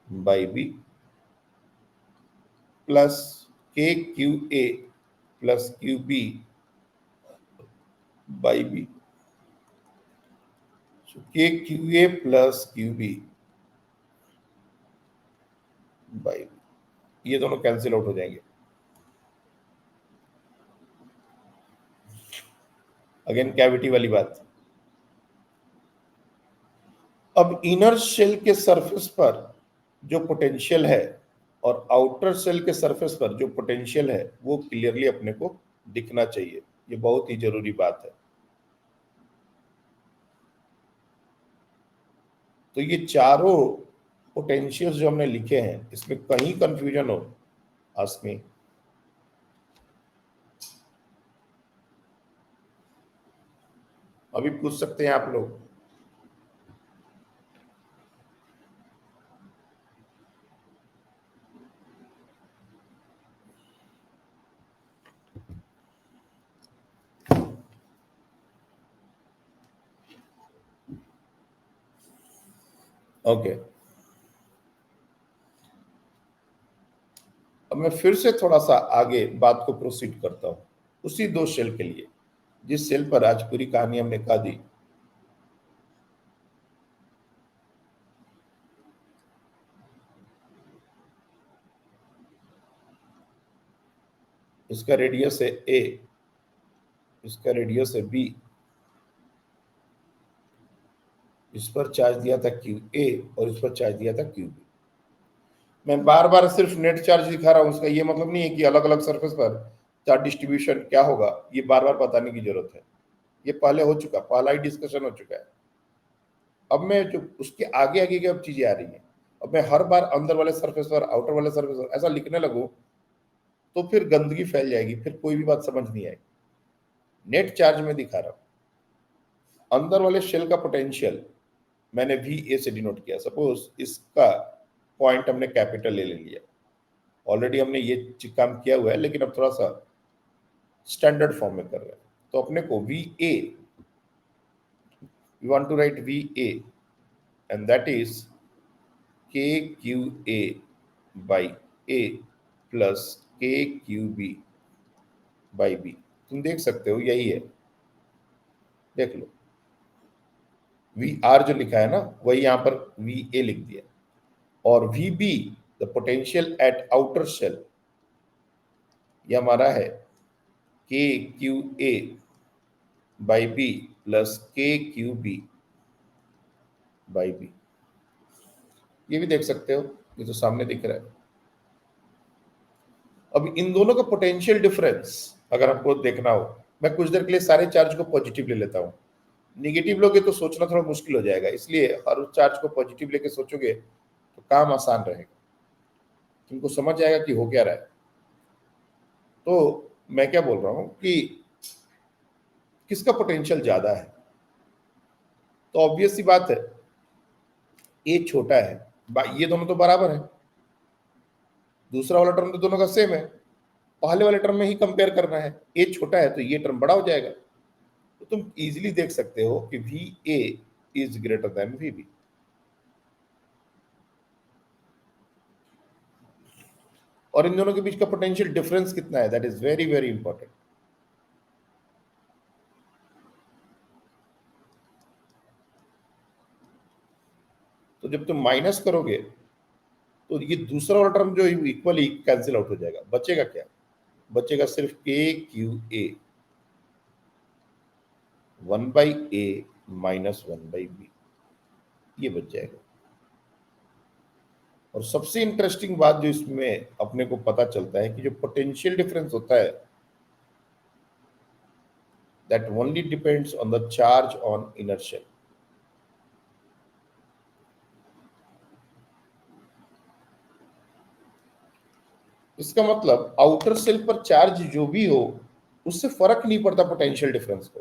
by B plus K Q A plus Q B by B. K Q A plus Q B by B, ये दोनों cancel out हो जाएंगे। Again cavity वाली बात। अब inner shell के surface पर जो पोटेंशियल है और आउटर शेल के सरफेस पर जो पोटेंशियल है वो क्लियरली अपने को दिखना चाहिए, ये बहुत ही जरूरी बात है। तो ये चारों पोटेंशियल्स जो हमने लिखे हैं, इसमें कहीं कंफ्यूजन हो, आस्क मी। अभी पूछ सकते हैं आप लोग। ओके, अब मैं फिर से थोड़ा सा आगे बात को प्रोसीड करता हूं उसी दो सेल के लिए जिस सेल पर आज पूरी कहानी हमने कहा दी। इसका रेडियस है ए, इसका रेडियस है बी, इस पर चार्ज दिया था क्यू ए और इस पर चार्ज दिया था क्यू बी। मैं बार बार सिर्फ नेट चार्ज दिखा रहा हूं, उसका ये मतलब नहीं है कि अलग अलग सरफेस पर चार्ज डिस्ट्रीब्यूशन क्या होगा ये बार बार बताने की जरूरत है, ये पहले हो चुका, पहला ही डिस्कशन हो चुका है। अब मैं जो उसके आगे आगे की अब चीजें आ रही हैं, अब मैं हर बार अंदर वाले सरफेस पर आउटर वाले सरफेस पर ऐसा लिखने लगूं तो फिर गंदगी फैल जाएगी, फिर कोई भी बात समझ नहीं आएगी। नेट चार्ज में दिखा रहा हूं, अंदर वाले शेल का पोटेंशियल मैंने वी ए से डिनोट किया। सपोज इसका पॉइंट हमने कैपिटल ले लिया, ऑलरेडी हमने ये काम किया हुआ है लेकिन अब थोड़ा सा स्टैंडर्ड फॉर्म में कर रहे हैं। तो अपने को V A we want to write VA, and that is KQA by A plus KQB by B. तुम देख सकते हो यही है, देख लो VR जो लिखा है ना वही यहां पर VA लिख दिया, और VB the potential at outer shell, ये हमारा है KQA by B plus KQB by B। ये भी देख सकते हो, ये तो सामने दिख रहा है। अब इन दोनों का पोटेंशियल डिफरेंस अगर हमको देखना हो, मैं कुछ देर के लिए सारे चार्ज को पॉजिटिव ले लेता हूँ। निगेटिव लोगे तो सोचना थोड़ा मुश्किल हो जाएगा, इसलिए हर उस चार्ज को पॉजिटिव लेके सोचोगे तो काम आसान रहेगा, तुमको समझ जाएगा कि हो क्या रहा है। तो मैं क्या बोल रहा हूं कि किसका पोटेंशियल ज्यादा है, तो ऑब्वियस सी बात है ए छोटा है, ये दोनों तो बराबर है, दूसरा वाला टर्म तो दोनों का सेम है, पहले वाले टर्म में ही कंपेयर करना है, ए छोटा है तो ये टर्म बड़ा हो जाएगा। तो तुम इजीली देख सकते हो कि V A is greater than V B. और इन दोनों के बीच का पोटेंशियल डिफरेंस कितना है, that is very very important. तो जब तुम माइनस करोगे तो ये दूसरा वाला टर्म जो इक्वली कैंसिल आउट हो जाएगा, बचेगा क्या, बचेगा सिर्फ के क्यू ए 1/a माइनस 1/b, ये बच जाएगा। और सबसे इंटरेस्टिंग बात जो इसमें अपने को पता चलता है कि जो पोटेंशियल डिफरेंस होता है that only depends on the charge on inner shell. इसका मतलब आउटर सेल पर चार्ज जो भी हो उससे फर्क नहीं पड़ता पोटेंशियल डिफरेंस को।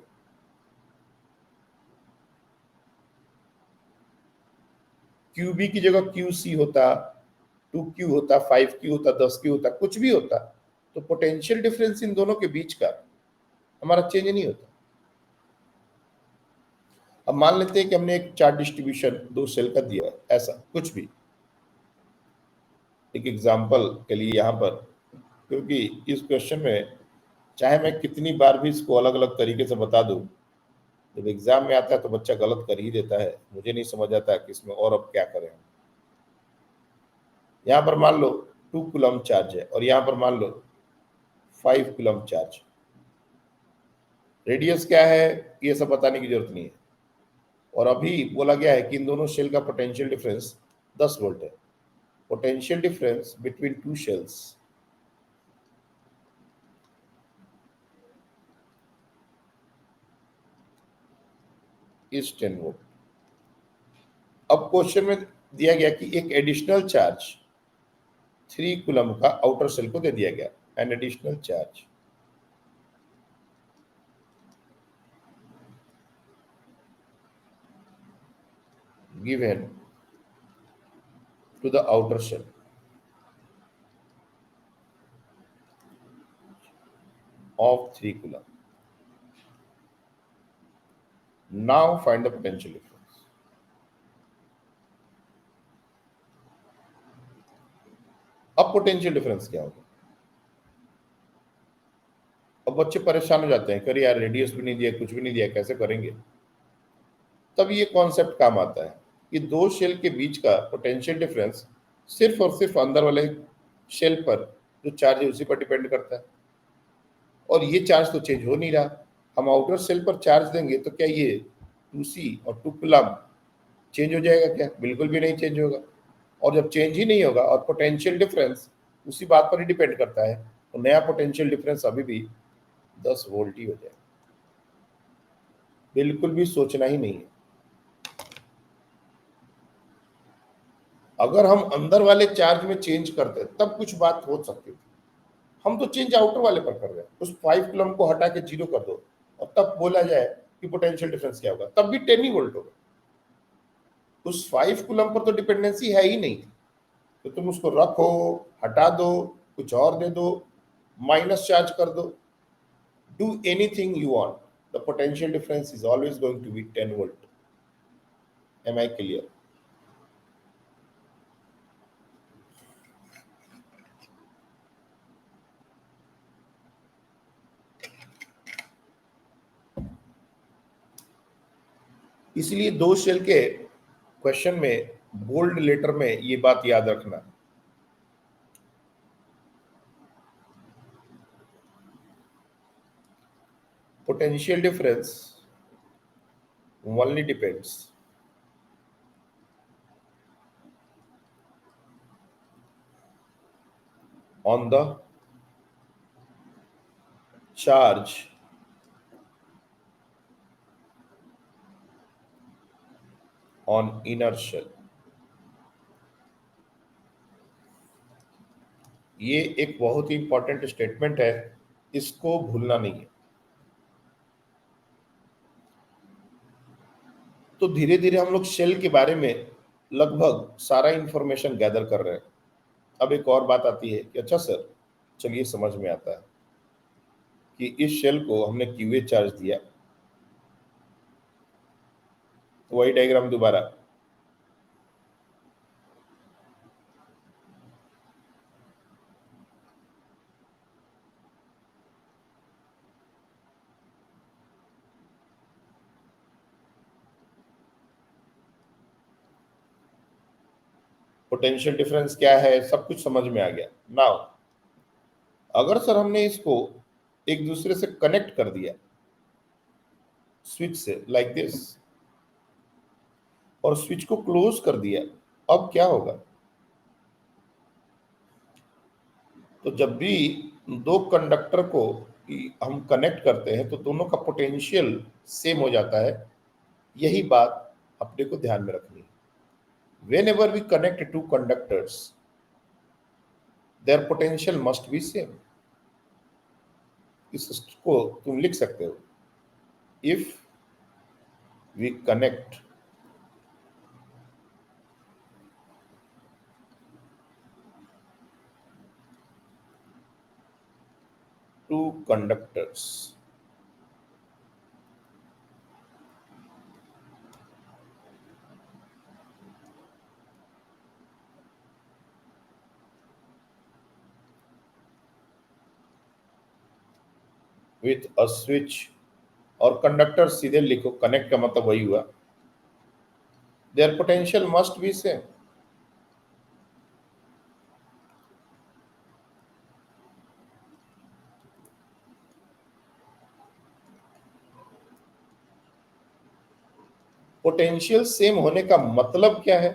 QB की जगह QC होता, 2Q होता, 5Q होता, 10Q होता, कुछ भी होता, तो पोटेंशियल डिफरेंस इन दोनों के बीच का हमारा चेंज नहीं होता। अब मान लेते हैं कि हमने एक चार्ज डिस्ट्रीब्यूशन दो सेल का दिया, ऐसा कुछ भी, एक एग्जांपल के लिए यहाँ पर, क्योंकि इस क्वेश्चन में चाहे मैं कितनी बार भी इसको अलग अलग तरीके से बता दूं, जब एग्जाम में आता है तो बच्चा गलत कर ही देता है, मुझे नहीं समझ आता कि इसमें और अब क्या करें। यहाँ पर मान लो 2 कूलम चार्ज है और यहाँ पर मान लो 5 कूलम चार्ज, रेडियस क्या है ये सब बताने की जरूरत नहीं है, और अभी बोला गया है कि इन दोनों शेल का पोटेंशियल डिफरेंस 10 वोल्ट है। Potential difference between two shells is 10 volt. अब क्वेश्चन में दिया गया कि एक एडिशनल चार्ज 3 कूलम का आउटर सेल को दे दिया गया, an additional charge given to the outer shell of 3 coulomb. Now find the potential difference. अब पोटेंशियल डिफरेंस क्या होगा? अब बच्चे परेशान हो जाते हैं, करिए यार रेडियस भी नहीं दिया, कुछ भी नहीं दिया, कैसे करेंगे? तब ये कॉन्सेप्ट काम आता है कि दो शेल के बीच का पोटेंशियल डिफरेंस सिर्फ और सिर्फ अंदर वाले शेल पर जो चार्ज है उसी पर डिपेंड करता है, और ये चार्ज तो चेंज हो नहीं रहा। हम आउटर सेल पर चार्ज देंगे तो क्या ये 2C और 2 कूलम चेंज हो जाएगा क्या? बिल्कुल भी नहीं चेंज होगा। और जब चेंज ही नहीं होगा और पोटेंशियल डिफरेंस उसी बात पर ही डिपेंड करता है, तो नया पोटेंशियल डिफरेंस अभी भी 10 वोल्ट ही हो जाएगा, बिल्कुल भी सोचना ही नहीं है। अगर हम अंदर वाले चार्ज में चेंज करते तब कुछ बात हो सकती थी, हम तो चेंज आउटर वाले पर कर रहे हैं। उस 5 कूलम को हटा के 0 कर दो और तब बोला जाए कि पोटेंशियल डिफरेंस क्या होगा, तब भी 10 ही वोल्ट होगा। उस 5 कूलम पर तो डिपेंडेंसी है ही नहीं, तो तुम उसको रखो, हटा दो, कुछ और दे दो, माइनस चार्ज कर दो, do anything you want, the potential difference is always going to be 10 volt. Am I clear? इसलिए दो शेल के क्वेश्चन में बोल्ड लेटर में ये बात याद रखना। Potential difference only depends on the charge on inner shell। ये एक बहुत ही इंपॉर्टेंट स्टेटमेंट है, इसको भूलना नहीं है। तो धीरे धीरे हम लोग शेल के बारे में लगभग सारा इंफॉर्मेशन गैदर कर रहे हैं। अब एक और बात आती है कि अच्छा सर, चलिए समझ में आता है कि इस शेल को हमने क्यूए चार्ज दिया, तो वही डायग्राम दोबारा। पोटेंशियल डिफरेंस क्या है, सब कुछ समझ में आ गया। नाउ अगर सर हमने इसको एक दूसरे से कनेक्ट कर दिया स्विच से, लाइक दिस, और स्विच को क्लोज कर दिया, अब क्या होगा? तो जब भी दो कंडक्टर को हम कनेक्ट करते हैं तो दोनों का पोटेंशियल सेम हो जाता है। यही बात अपने को ध्यान में रखनी है। whenever we connect two conductors, their potential must be same। इसको तुम लिख सकते हो, if we connect two conductors with a switch, और कंडक्टर सीधे लिखो, कनेक्ट का मतलब वही हुआ, their potential must be same। Potential same होने का मतलब क्या है?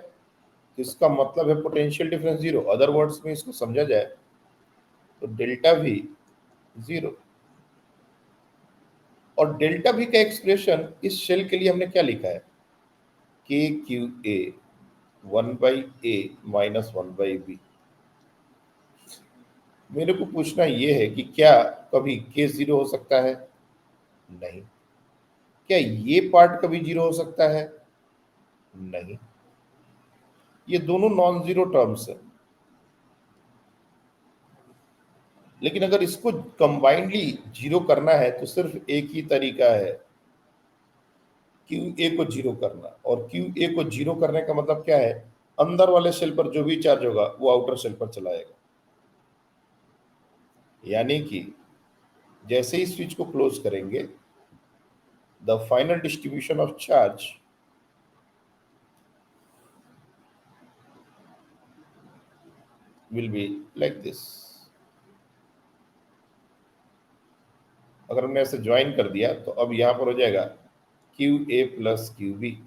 इसका मतलब है potential difference zero. Other words में इसको समझा जाए तो डेल्टा भी जीरो। और डेल्टा भी का एक्सप्रेशन इस शेल के लिए हमने क्या लिखा है? के क्यू ए 1/a माइनस 1/b। मेरे को पूछना ये है कि क्या कभी के जीरो हो सकता है? नहीं। क्या ये पार्ट कभी जीरो हो सकता है? नहीं। ये दोनों नॉन जीरो टर्म्स है। लेकिन अगर इसको कंबाइंडली जीरो करना है तो सिर्फ एक ही तरीका है, क्यू ए को जीरो करना। और क्यू ए को जीरो करने का मतलब क्या है? अंदर वाले सेल पर जो भी चार्ज होगा वो आउटर सेल पर चलाएगा। यानी कि जैसे ही स्विच को क्लोज करेंगे, the final distribution of charge will be like this. अगर हमने ऐसे ज्वाइन कर दिया तो अब यहां पर हो जाएगा Q A plus Q B,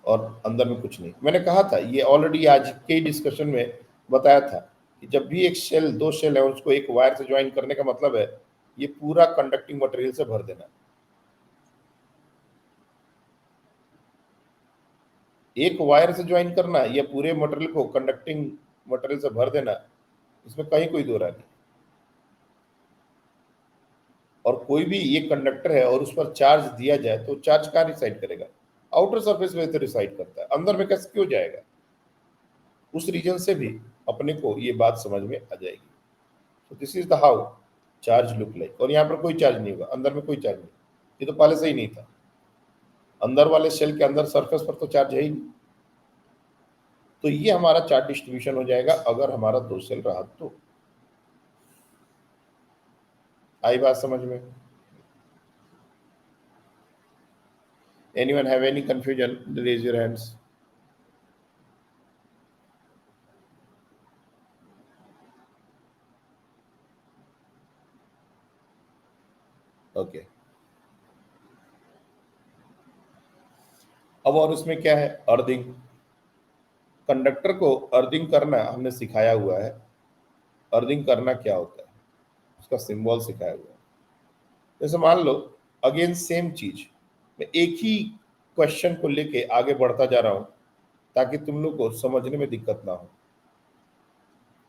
और अंदर में कुछ नहीं। मैंने कहा था, ये ऑलरेडी आज के डिस्कशन में बताया था कि जब भी एक शेल, दो शेल है, उसको एक वायर से ज्वाइन करने का मतलब है ये पूरा कंडक्टिंग मटेरियल से भर देना। एक वायर से ज्वाइन करना या पूरे मटेरियल को कंडक्टिंग मटेरियल से भर देना, इसमें कहीं कोई दो राय नहीं। और कोई भी ये कंडक्टर है और उस पर चार्ज दिया जाए तो चार्ज कहाँ रिसाइड करेगा? आउटर सरफेस में तो रिसाइड करता है, अंदर में कैसे क्यों जाएगा? उस रीजन से भी अपने को ये बात समझ में आ जाएगी। तो this is the how charge look like. और यहाँ पर कोई चार्ज नहीं होगा, अंदर में कोई चार्ज नहीं, ये तो पहले से ही नहीं था। अंदर वाले शेल के अंदर सरफेस पर तो चार्ज है ही नहीं। तो ये हमारा चार्ज डिस्ट्रीब्यूशन हो जाएगा अगर हमारा 2 शेल रहा तो। आई बात समझ में? Anyone have any confusion? Raise your hands. Okay. अब और उसमें क्या है? अर्थिंग। कंडक्टर को अर्थिंग करना हमने सिखाया हुआ है। अर्थिंग करना क्या होता है उसका सिंबल सिखाया हुआ है। जैसे मान लो, अगेन सेम चीज, मैं एक ही क्वेश्चन को लेके आगे बढ़ता जा रहा हूं ताकि तुम लोग को समझने में दिक्कत ना हो।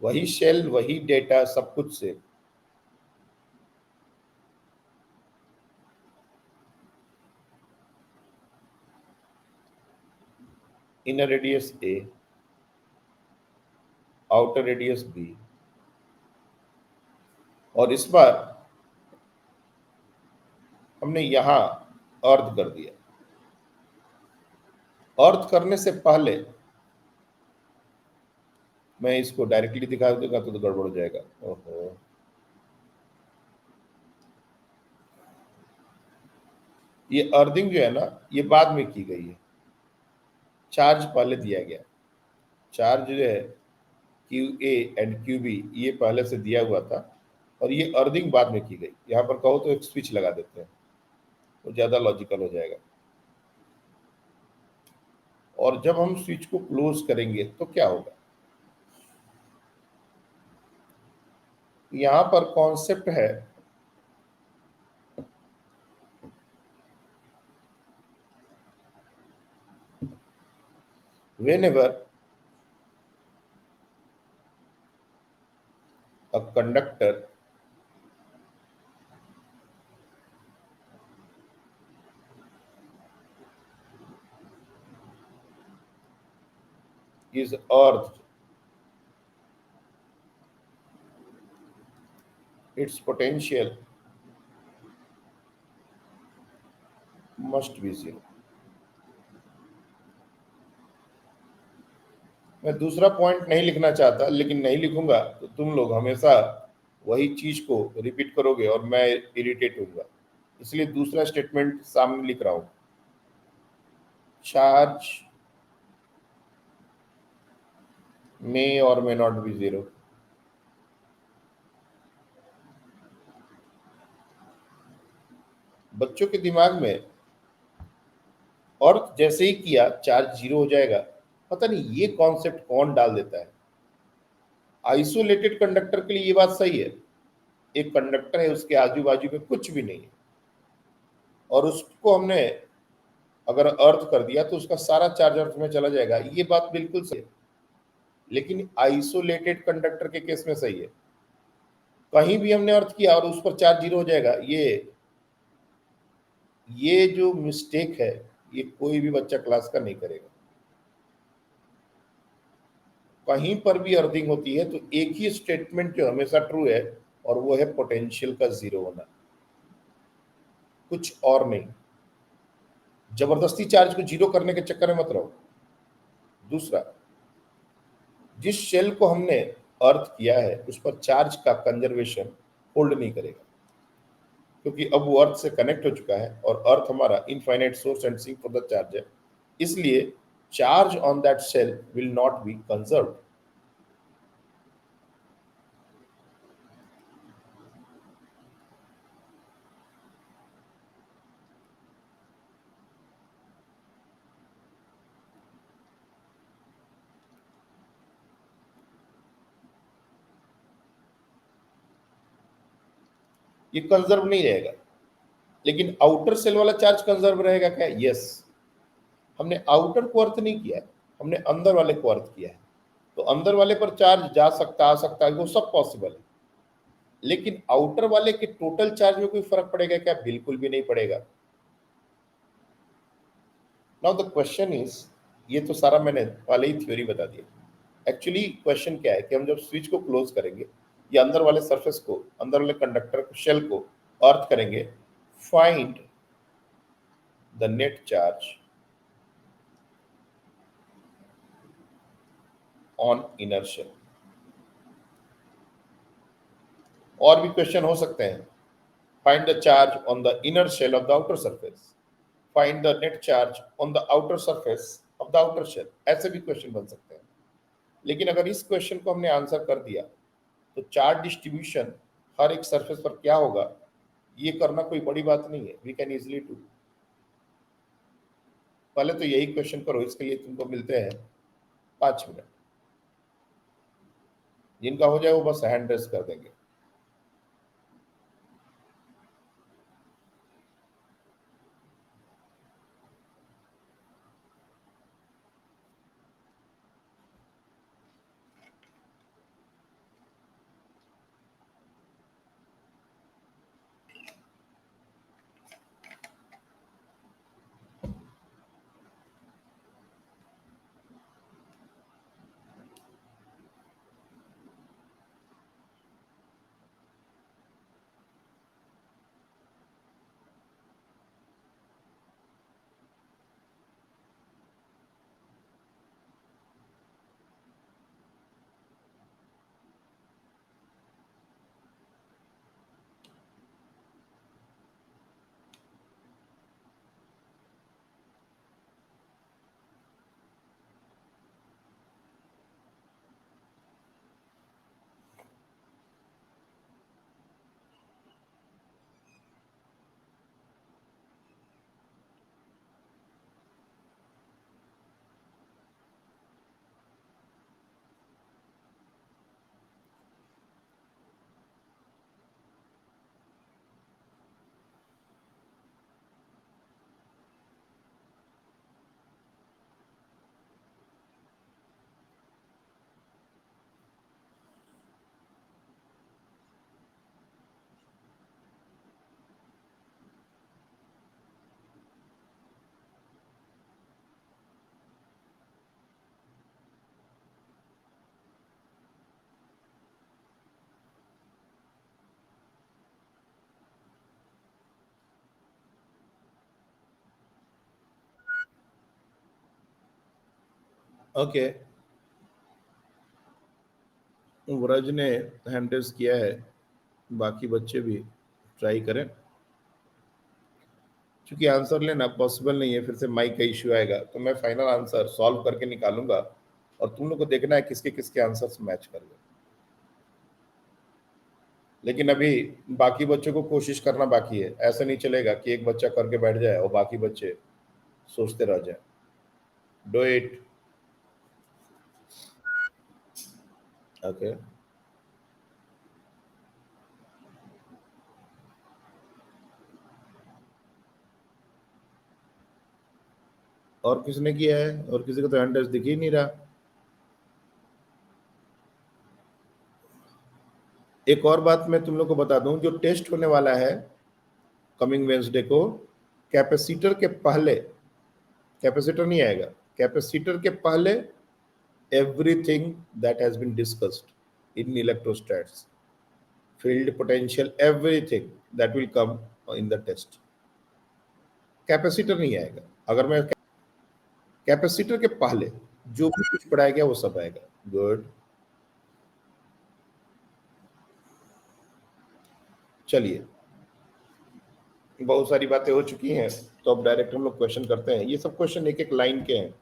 वही शेल, वही डेटा, सब कुछ से। इनर रेडियस ए, आउटर रेडियस बी, और इस बार हमने यहां अर्थ कर दिया। अर्थ करने से पहले मैं इसको डायरेक्टली दिखा दूंगा तो गड़बड़ हो जाएगा। ओहो, ये अर्थिंग जो है ना, ये बाद में की गई है। चार्ज पहले दिया गया। चार्ज जो है Q A and Q B, ये पहले से दिया हुआ था और ये अर्थिंग बाद में की गई। यहाँ पर कहो तो एक स्विच लगा देते हैं, वो ज्यादा लॉजिकल हो जाएगा। और जब हम स्विच को क्लोज करेंगे तो क्या होगा? यहाँ पर कॉन्सेप्ट है, whenever a conductor is earthed, its potential must be zero। मैं दूसरा पॉइंट नहीं लिखना चाहता, लेकिन नहीं लिखूंगा तो तुम लोग हमेशा वही चीज को रिपीट करोगे और मैं इरिटेट होऊंगा। इसलिए दूसरा स्टेटमेंट सामने लिख रहा हूं। चार्ज मे और मे नॉट बी जीरो। बच्चों के दिमाग में और जैसे ही किया चार्ज जीरो हो जाएगा, पता नहीं ये कॉन्सेप्ट कौन डाल देता है। आइसोलेटेड कंडक्टर के लिए ये बात सही है। एक कंडक्टर है, उसके आजू बाजू में कुछ भी नहीं है और उसको हमने अगर अर्थ कर दिया तो उसका सारा चार्ज अर्थ में चला जाएगा, ये बात बिल्कुल सही है। लेकिन आइसोलेटेड कंडक्टर के केस में सही है। कहीं भी हमने अर्थ किया और उस पर चार्ज जीरो हो जाएगा, ये जो मिस्टेक है, ये कोई भी बच्चा क्लास का नहीं करेगा। कहीं पर भी अर्थिंग होती है तो एक ही स्टेटमेंट जो हमेशा ट्रू है, और वो है पोटेंशियल का जीरो होना, कुछ और नहीं। जबरदस्ती चार्ज को जीरो करने के चक्कर में मत रहो। दूसरा, जिस शेल को हमने अर्थ किया है उस पर चार्ज का कंजर्वेशन होल्ड नहीं करेगा, क्योंकि अब वो अर्थ से कनेक्ट हो चुका है और अर्थ हमारा infinite source and sink for the charge है। इसलिए charge on that shell will not be conserved. ये कंजर्व नहीं रहेगा। लेकिन आउटर सेल वाला चार्ज कंजर्व रहेगा क्या? यस। हमने आउटर को अर्थ नहीं किया है, हमने अंदर वाले को अर्थ किया है। तो अंदर वाले पर चार्ज जा सकता, आ सकता है, वो सब पॉसिबल है। लेकिन आउटर वाले के टोटल चार्ज में कोई फर्क पड़ेगा क्या? बिल्कुल भी नहीं पड़ेगा। नाउ द क्वेश्चन इज, ये तो सारा मैंने पहले ही थ्योरी बता दिया। एक्चुअली क्वेश्चन क्या है कि हम जब स्विच को क्लोज करेंगे या अंदर वाले सरफेस को, अंदर वाले कंडक्टर को, शेल को अर्थ करेंगे, find the net charge on inner shell. और भी क्वेश्चन हो सकते हैं, find the charge on the inner shell of the outer surface, find the net charge on the outer surface of the outer shell, ऐसे भी question बन सकते हैं। लेकिन अगर इस क्वेश्चन को हमने आंसर कर दिया तो चार्ज डिस्ट्रीब्यूशन हर एक सरफेस पर क्या होगा ये करना कोई बड़ी बात नहीं है, वी कैन इजिली डू। पहले तो यही क्वेश्चन करो, इसके लिए तुमको मिलते हैं 5 मिनट। जिनका हो जाए वो बस हैंड रेस कर देंगे। ओके, व्रज ने हैंड रेस किया है, बाकी बच्चे भी ट्राई करें। क्योंकि आंसर लेना पॉसिबल नहीं है, फिर से माइक का इश्यू आएगा, तो मैं फाइनल आंसर सॉल्व करके निकालूंगा और तुम लोग को देखना है किसके किसके आंसर्स मैच कर गए। लेकिन अभी बाकी बच्चों को कोशिश करना बाकी है, ऐसा नहीं चलेगा कि एक बच्चा करके बैठ जाए और बाकी बच्चे सोचते रह जाए। Do it. ओके, और किसने किया है? और किसी को तो हैंड रेस दिख ही नहीं रहा। एक और बात मैं तुम लोग को बता दूं, जो टेस्ट होने वाला है कमिंग वेंसडे को, कैपेसिटर के पहले, कैपेसिटर नहीं आएगा, कैपेसिटर के पहले everything that has been discussed in electrostats, field potential, everything that will come in the test, capacitor नहीं आएगा। अगर मैं कैपेसिटर के पहले जो भी कुछ पढ़ाया गया वो सब आएगा। गुड, चलिए, बहुत सारी बातें हो चुकी हैं, तो अब डायरेक्ट हम लोग क्वेश्चन करते हैं। ये सब क्वेश्चन एक एक लाइन के हैं,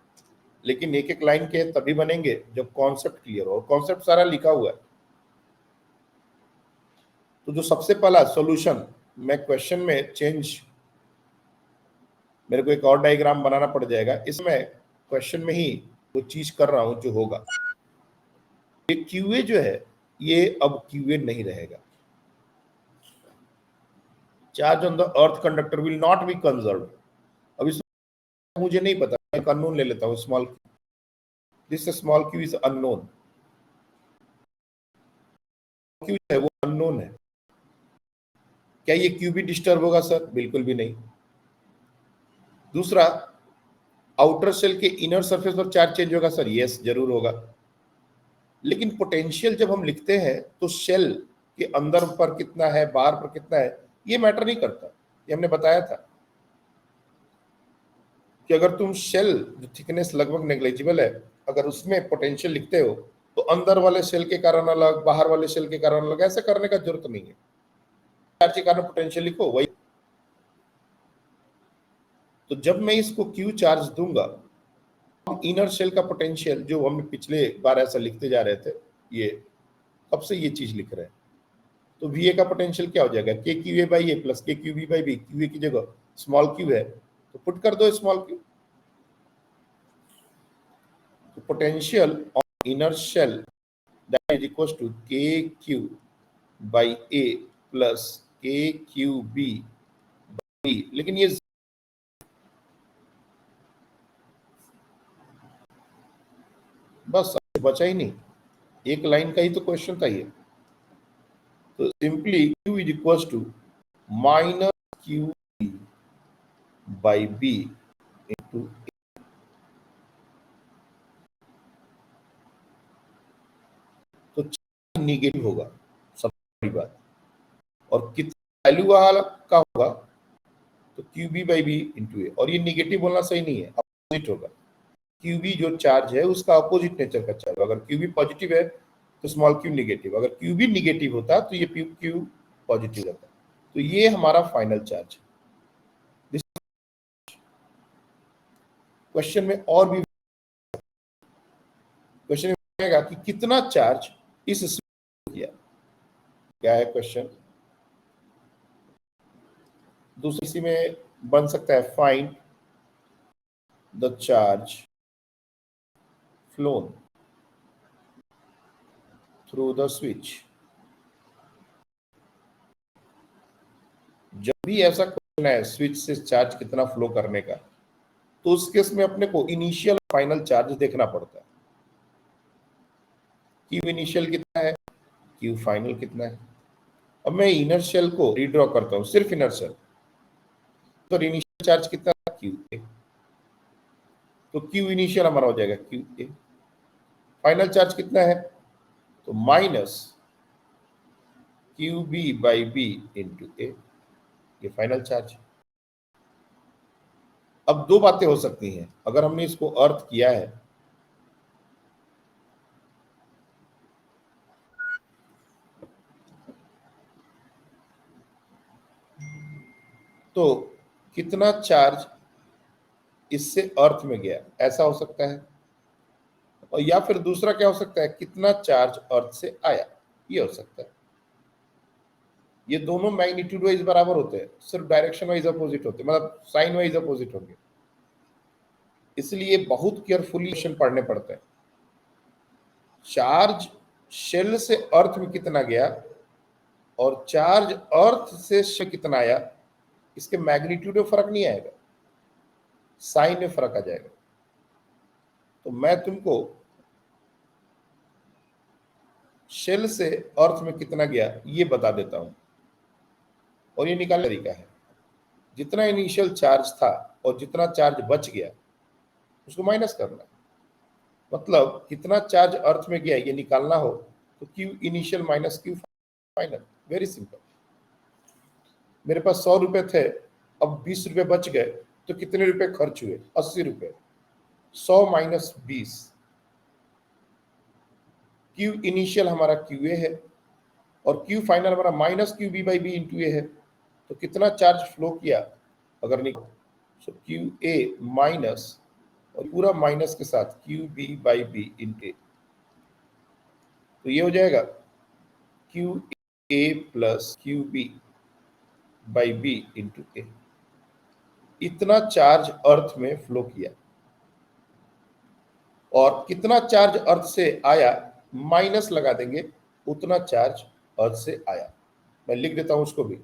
लेकिन एक एक लाइन के तभी बनेंगे जब कॉन्सेप्ट क्लियर हो, और कॉन्सेप्ट सारा लिखा हुआ है। तो जो सबसे पहला सॉल्यूशन, मैं क्वेश्चन में चेंज, मेरे को एक और डायग्राम बनाना पड़ जाएगा, इसमें क्वेश्चन में ही वो चीज कर रहा हूं जो होगा। ये क्यूए जो है ये अब क्यूए नहीं रहेगा। Charge on the earth conductor will not B conserve. अब इसमें मुझे नहीं पता, मैं अननोन ले लेता हूं, small, this small Q is unknown, Q है वो अननोन है। क्या ये क्यू भी डिस्टर्ब होगा सर? बिल्कुल भी नहीं। दूसरा, आउटर सेल के इनर सरफेस पर चार्ज चेंज होगा सर? यस, जरूर होगा। लेकिन पोटेंशियल जब हम लिखते हैं तो शेल के अंदर पर कितना है, बाहर पर कितना है, ये मैटर नहीं करता, ये हमने बताया था। कि अगर तुम शेल जो थिकनेस लगभग नेग्लिजिबल है, अगर उसमें पोटेंशियल लिखते हो तो अंदर वाले शेल के कारण अलग, बाहर वाले शेल के कारण अलग, ऐसे करने का जरूरत नहीं है। चार्ज के कारण पोटेंशियल लिखो वही। तो जब मैं इसको क्यू चार्ज दूंगा, इनर शेल का पोटेंशियल जो हम पिछले बार ऐसा लिखते जा रहे थे, ये अब से ये चीज लिख रहे हैं, तो वी ए का पोटेंशियल क्या हो जाएगा, K Q A by A plus K Q B by B. Q A की जगह स्मॉल क्यू है तो पुट कर दो स्मॉल क्यू। तो potential on inner shell that is equal to K Q by A plus K Q B, लेकिन ये बस बचा ही नहीं, एक लाइन का ही तो क्वेश्चन था ये। तो simply Q is equal to minus Q by B into, तो निगेटिव होगा सबसे बड़ी बात। और कितना वैल्यू वाला का होगा, तो Q B by B into A. और ये निगेटिव बोलना सही नहीं है, अपोजिट होगा। क्यू बी जो चार्ज है उसका अपोजिट नेचर का चार्ज। अगर क्यू बी पॉजिटिव है तो स्मॉल क्यू निगेटिव, अगर क्यू बी निगेटिव होता तो ये क्यू पॉजिटिव रहता। तो ये हमारा फाइनल चार्ज है। क्वेश्चन में और भी क्वेश्चन में आएगा कि कितना चार्ज इस किया, क्या है क्वेश्चन। दूसरी में बन सकता है find the charge phloem through the switch. जब भी ऐसा क्वेश्चन है स्विच से चार्ज कितना फ्लो करने का, तो उस केस में अपने को इनिशियल फाइनल चार्ज देखना पड़ता है। क्यू इनिशियल कितना है, क्यू फाइनल कितना है। अब मैं इनर शेल को रीड्रॉ करता हूं, सिर्फ इनर शेल, तो इनिशियल चार्ज कितना है, क्यू ए। तो क्यू इनिशियल हमारा हो जाएगा क्यू ए। फाइनल चार्ज कितना है, तो minus Q B by B into A, ये फाइनल चार्ज। अब दो बातें हो सकती हैं अगर हमने इसको अर्थ किया है। तो कितना चार्ज इससे अर्थ में गया, ऐसा हो सकता है। और या फिर दूसरा क्या हो सकता है, कितना चार्ज अर्थ से आया, ये हो सकता है। ये दोनों मैग्नीट्यूड वाइज बराबर होते हैं, सिर्फ डायरेक्शन वाइज अपोजिट होते हैं, मतलब साइन वाइज अपोजिट होंगे। इसलिए बहुत केयरफुली क्वेश्चन पढ़ने पड़ते हैं। चार्ज शेल से अर्थ में कितना गया और चार्ज अर्थ से शेल कितना आया, इसके मैग्नीट्यूड में फर्क नहीं आएगा, साइन में फर्क आ जाएगा। तो मैं तुमको शेल से अर्थ में कितना गया ये बता देता हूं, और ये निकालने का तरीका है। जितना इनिशियल चार्ज था और जितना चार्ज बच गया उसको माइनस करना। मतलब कितना चार्ज अर्थ में गया ये निकालना हो तो Q initial minus Q final, very simple. मेरे पास 100 रुपए थे, अब 20 रुपए बच गए, तो कितने रुपए खर्च हुए, 80 रुपए। 100 माइनस 20, क्यू इनिशियल हमारा क्यू ए है और क्यू फाइनल हमारा minus Q B by B into A है। तो कितना चार्ज फ्लो किया अगर निकाल, सो क्यू ए माइनस और पूरा माइनस के साथ Q B by B into A. तो ये हो जाएगा Q A plus Q B by B into A. इतना चार्ज अर्थ में फ्लो किया और कितना चार्ज अर्थ से आया माइनस लगा देंगे, उतना चार्ज अर्थ से आया। मैं लिख देता हूं उसको भी,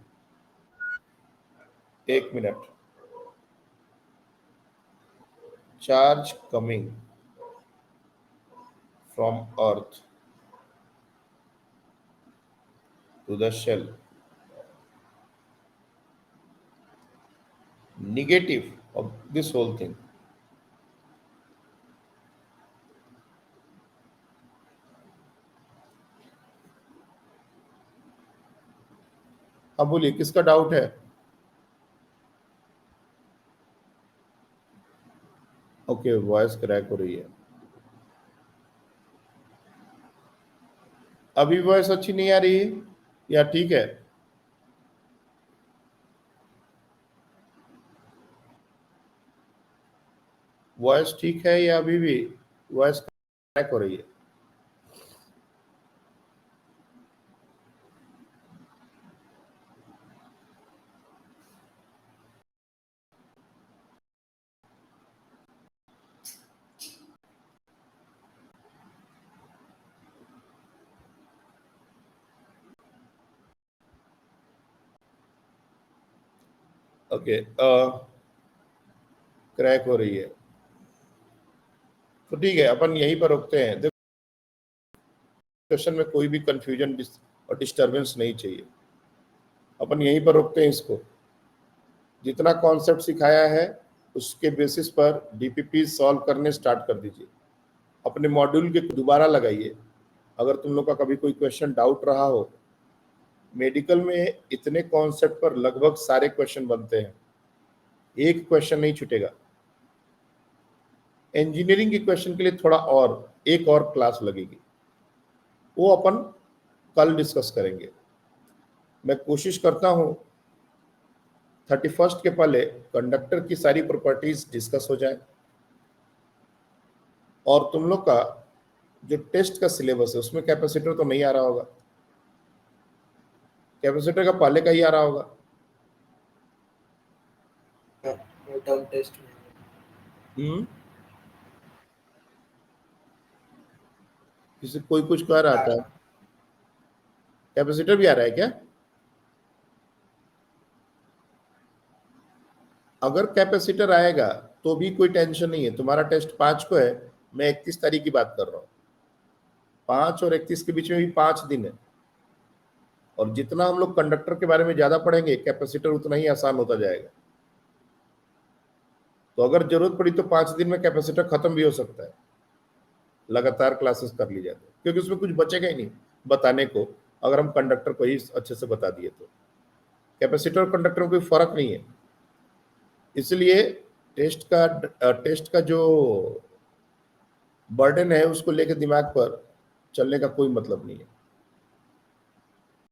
एक minute. Charge coming from earth to the shell negative of this whole thing अब बोलिए किसका डाउट है। ओके, वॉइस क्रैक हो रही है। अभी वॉइस अच्छी नहीं आ रही या ठीक है? वॉइस ठीक है या अभी भी वॉइस क्रैक हो रही है? ओके, क्रैक हो रही है तो ठीक है, अपन यहीं पर रुकते हैं। डिस्कशन में कोई भी कंफ्यूजन और डिस्टरबेंस नहीं चाहिए। अपन यहीं पर रुकते हैं इसको। जितना कॉन्सेप्ट सिखाया है उसके बेसिस पर डीपीपी सॉल्व करने स्टार्ट कर दीजिए। अपने मॉड्यूल के दोबारा लगाइए। अगर तुम लोग का कभी कोई क्वेश्चन डाउट रहा हो, मेडिकल में इतने कॉन्सेप्ट पर लगभग सारे क्वेश्चन बनते हैं, एक क्वेश्चन नहीं छूटेगा। इंजीनियरिंग के क्वेश्चन के लिए थोड़ा और एक और क्लास लगेगी, वो अपन कल डिस्कस करेंगे। मैं कोशिश करता हूं 31 के पहले कंडक्टर की सारी प्रॉपर्टीज डिस्कस हो जाए, और तुम लोग का जो टेस्ट का सिलेबस है उसमें कैपेसिटर तो नहीं आ रहा होगा, कैपेसिटर का पहले का ही आ रहा होगा। टर्म टेस्ट में किसी कोई कुछ कह रहा था, कैपेसिटर भी आ रहा है क्या? अगर कैपेसिटर आएगा तो भी कोई टेंशन नहीं है। तुम्हारा टेस्ट 5 को है, मैं 31 तारीख की बात कर रहा हूँ। 5 और 31 के बीच में भी 5 दिन है, और जितना हम लोग कंडक्टर के बारे में ज्यादा पढ़ेंगे कैपेसिटर उतना ही आसान होता जाएगा। तो अगर जरूरत पड़ी तो 5 दिन में कैपेसिटर खत्म भी हो सकता है, लगातार क्लासेस कर ली जाए तो, क्योंकि उसमें कुछ बचेगा ही नहीं बताने को। अगर हम कंडक्टर को ही अच्छे से बता दिए तो कैपेसिटर और कंडक्टर में कोई फर्क नहीं है। इसलिए टेस्ट का जो बर्डन है उसको लेकर दिमाग पर चलने का कोई मतलब नहीं है।